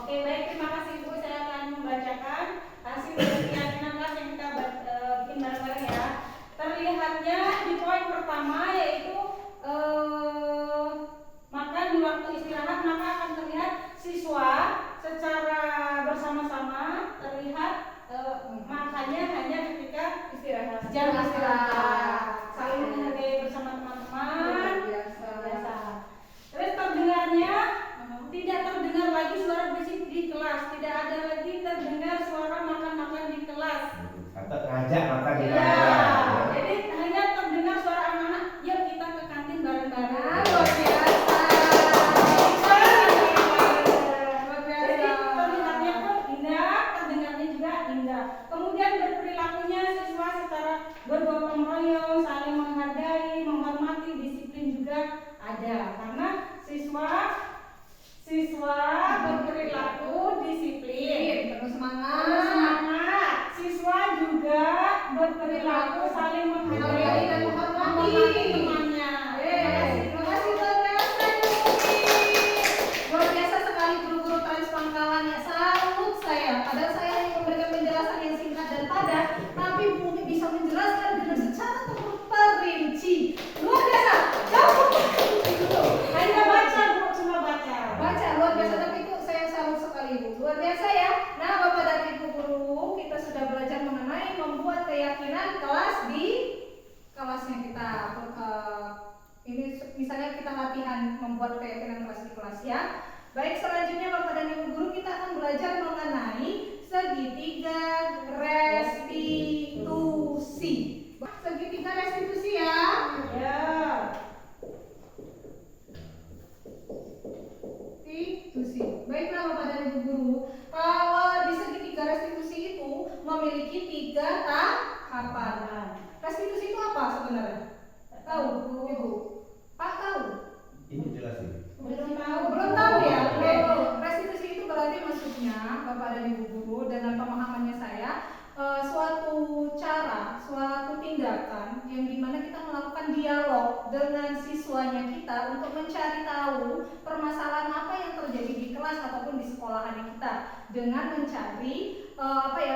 Oke, baik, terima kasih Bu. Saya akan membacakan hasil dari keyakinan kelas yang kita bikin bareng-bareng ya. Terlihatnya di poin pertama yaitu maka di waktu istirahat maka akan terlihat siswa secara bersama-sama terlihat makanya hanya ketika istirahat. Jam istirahat. Saling menghargai bersama teman-teman. Biasa. Biasa. Terus terdengarnya tidak terdengar lagi suara berisik di kelas, tidak ada lagi terdengar suara makan-makan di kelas. Atau ngajak makan di Ya, kamar. jadi hanya terdengar suara anak-anak, yuk kita ke kantin bareng-bareng. Luar biasa. Luar Jadi biasa. terlihatnya pun indah, terdengarnya juga indah. Kemudian berperilakunya siswa secara bergotong royong, saling menghargai, menghormati, disiplin juga ada. Karena siswa berperilaku disiplin. Penuh Terus semangat. semangat. Siswa juga berperilaku saling menghargai dan menghormati temannya. Terima kasih luar biasa Ibu. Luar biasa sekali guru-guru Trans Pangkalan ya. Salut saya. Padahal saya hanya memberikan penjelasan yang singkat dan padat, tapi Bu Umi bisa menjelaskan dengan secara terperinci. Luar biasa. Jauh. Hanya baca, Bu, cuma baca. Baca luar biasa, tapi itu saya salut sekali Bu. Luar biasa ya. Nah, Bapak dan Ibu guru, kita sudah belajar mengenai membuat keyakinan kelas di kelasnya kita. Ini misalnya kita latihan membuat keyakinan kelas di kelas ya. Baik, selanjutnya Bapak dan Ibu guru kita akan belajar mengenai segitiga restitusi. Segitiga restitusi ya. Ya. Restitusi. Baiklah Bapak dan Ibu guru, kalau di segitiga restitusi itu memiliki 3 tahapan. Restitusi itu apa sebenarnya? Tahu Ibu? Pak tahu? Ini jelasin. Belum tahu ya. Oke. Restitusi itu berarti maksudnya Bapak dan Ibu guru dengan pemahamannya saya suatu cara, suatu tindakan yang dimana kita melakukan dialog dengan siswanya kita untuk mencari tahu permasalahan apa yang terjadi di kelas ataupun di sekolahan kita dengan mencari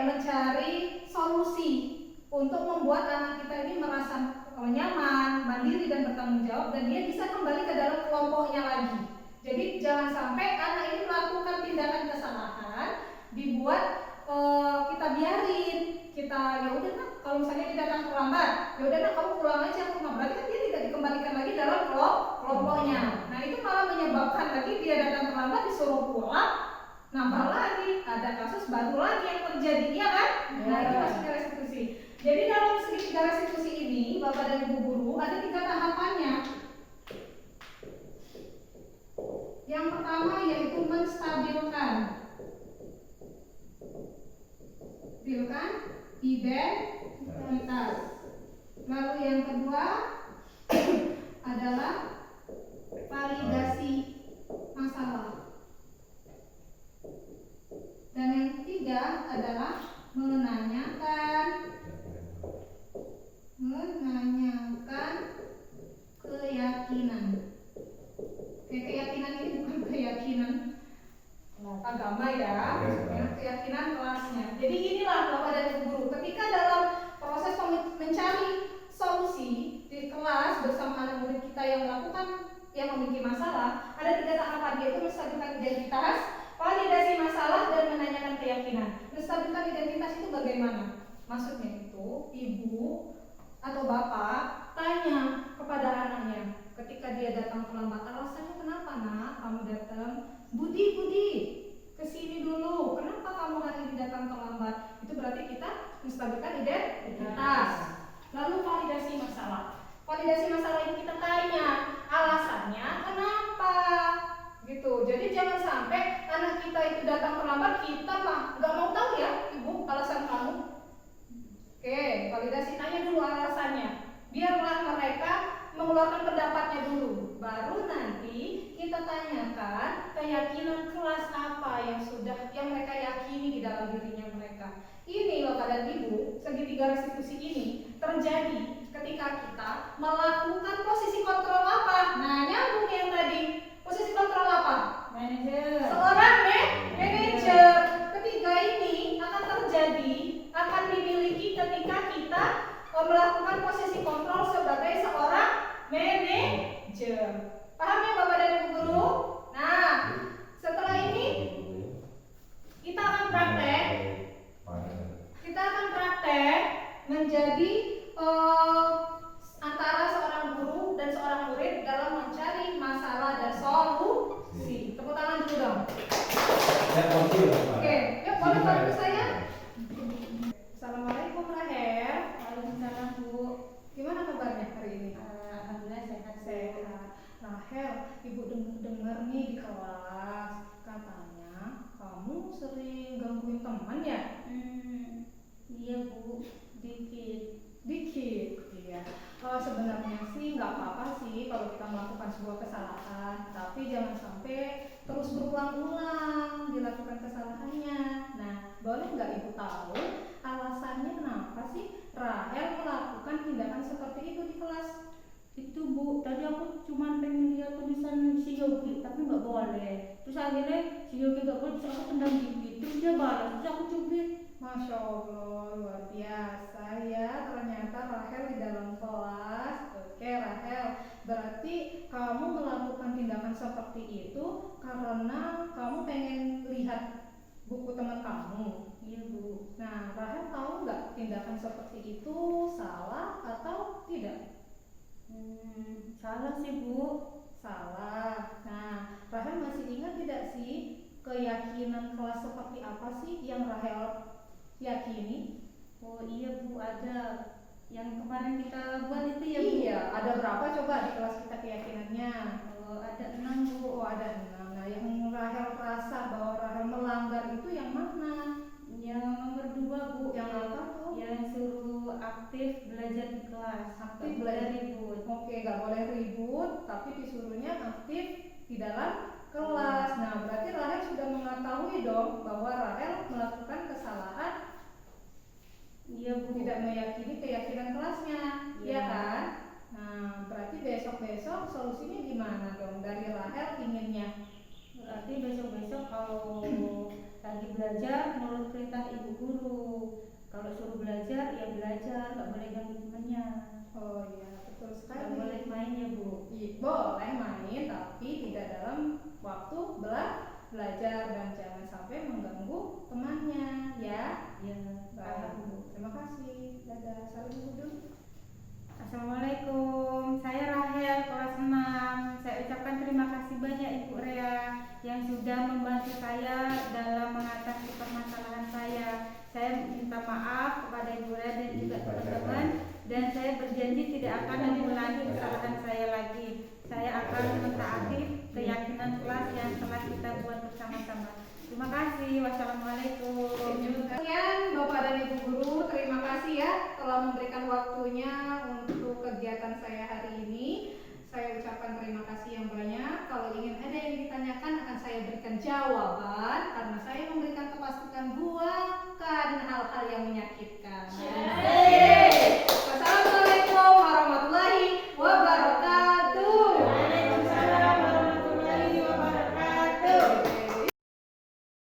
mencari solusi untuk membuat anak kita ini merasa nyaman, mandiri dan bertanggung jawab dan dia bisa kembali ke dalam kelompoknya lagi. Jadi jangan sampai anak ini melakukan tindakan kesalahan dibuat kita biarin, kita ya udah nak, kalau misalnya dia datang terlambat, ya udah nak kamu pulang aja ke rumah. Berarti kan dia tidak dikembalikan lagi dalam kelompoknya. Nah itu malah menyebabkan lagi dia datang terlambat disuruh pulang, nambah lagi, ada kasus baru lagi yang terjadi, iya kan? Nah itu maksudnya restitusi. Jadi dalam segitiga restitusi ini, Bapak dan Ibu guru ada 3 tahapannya. Yang pertama yaitu menstabilkan. Identitas. Lalu yang kedua adalah validasi masalah. Dan yang ketiga adalah menanyakan keyakinan. Keyakinan ini bukan keyakinan agama ya, keyakinan kelasnya. Jadi inilah Bapak dan Ibu guru, ketika dalam proses mencari solusi di kelas bersama anak murid kita yang memiliki masalah, ada 3 tahapan, yaitu menstabilkan identitas, validasi masalah, dan menanyakan keyakinan. Menstabilkan identitas itu bagaimana? Maksudnya itu ibu atau bapak tanya kepada anaknya ketika dia datang terlambat, alasannya kenapa nak kamu datang? Budi, kesini dulu. Kenapa kamu hari ini datang terlambat? Itu berarti kita menstabilkan identitas. Lalu validasi masalah. Validasi masalah ini kita tanya alasannya kenapa, gitu. Jadi jangan sampai anak kita itu datang terlambat, kita mah nggak mau tahu ya, ibu, alasan kamu. Oke, validasi, tanya dulu alasannya. Biarlah mereka mengeluarkan pendapatnya dulu, baru nanti kita tanyakan keyakinan kelas apa yang mereka yakini di dalam dirinya mereka. Ini Bapak dan Ibu, segitiga restitusi ini terjadi ketika kita melakukan posisi kontrol apa? Nah, nyambung yang tadi. Posisi kontrol apa? Manajer. Seorang manajer. Rahel, ibu dengar nih di kelas katanya kamu sering gangguin teman ya? Iya Bu, dikit. Dikit, iya. Sebenarnya sih nggak apa-apa sih kalau kita melakukan sebuah kesalahan, tapi jangan sampai terus berulang-ulang dilakukan kesalahannya. Nah, boleh nggak ibu tahu alasannya kenapa sih Rahel melakukan tindakan seperti itu di kelas? Itu Bu, tadi aku cuma pengen lihat tulisan si Yogi tapi nggak boleh. Terus akhirnya si Yogi nggak boleh, terus aku tendang gigit, terus dia balas, terus aku cubit. Masya Allah, luar biasa ya ternyata Rahel di dalam kelas. Oke Rahel, berarti kamu melakukan tindakan seperti itu karena kamu pengen lihat buku teman kamu. Iya Bu. Nah, Rahel tahu nggak tindakan seperti itu salah atau tidak? Salah sih Bu. Salah. Nah, Rahel masih ingat tidak sih keyakinan kelas seperti apa sih yang Rahel yakini? Oh iya Bu, ada yang kemarin kita buat itu ya Bu. Iya, ada berapa coba di kelas kita keyakinannya? Oh, ada 6 Bu. Oh, ada 6. Nah, yang Rahel rasa bahwa Rahel melanggar itu yang mana? Yang nomor 2 Bu. Yang apa tuh? Yang suruh aktif belajar di kelas. Aktif Nggak belajar. boleh ribut. Oke, nggak boleh ribut, tapi disuruhnya aktif di dalam kelas. Nah, berarti Rahel sudah mengetahui dong bahwa Rahel melakukan kesalahan, Iya Bu. tidak meyakini keyakinan kelasnya, Iya. ya kan? Nah, berarti besok-besok solusinya gimana dong dari Rahel inginnya? Berarti besok-besok kalau lagi belajar menurut perintah ibu guru. Kalau suruh belajar ya belajar, nggak boleh ganggu temannya. Oh iya, betul Nggak sekali. boleh main ya Bu. Boleh main, tapi tidak dalam waktu belajar dan jangan sampai mengganggu temannya, ya. Ya, paham Bu. Terima kasih. Dadah, salam dulu. Assalamualaikum, saya Rahel kelas 6. Saya ucapkan terima kasih banyak Ibu Rea yang sudah membantu saya dalam mengatasi permasalahan saya. Saya minta maaf kepada Ibu Rea dan juga teman-teman, dan saya berjanji tidak akan mengulangi kesalahan saya lagi. Saya akan mentaati keyakinan kelas yang telah kita buat bersama-sama. Terima kasih. Wassalamualaikum. Kemudian Bapak dan Ibu Guru, terima kasih ya telah memberikan waktunya untuk kegiatan saya hari ini. Saya ucapkan terima kasih yang banyak. Kalau ingin ada yang ditanyakan akan saya berikan jawaban karena saya memberikan kepastian bukan hal-hal yang menyakitkan.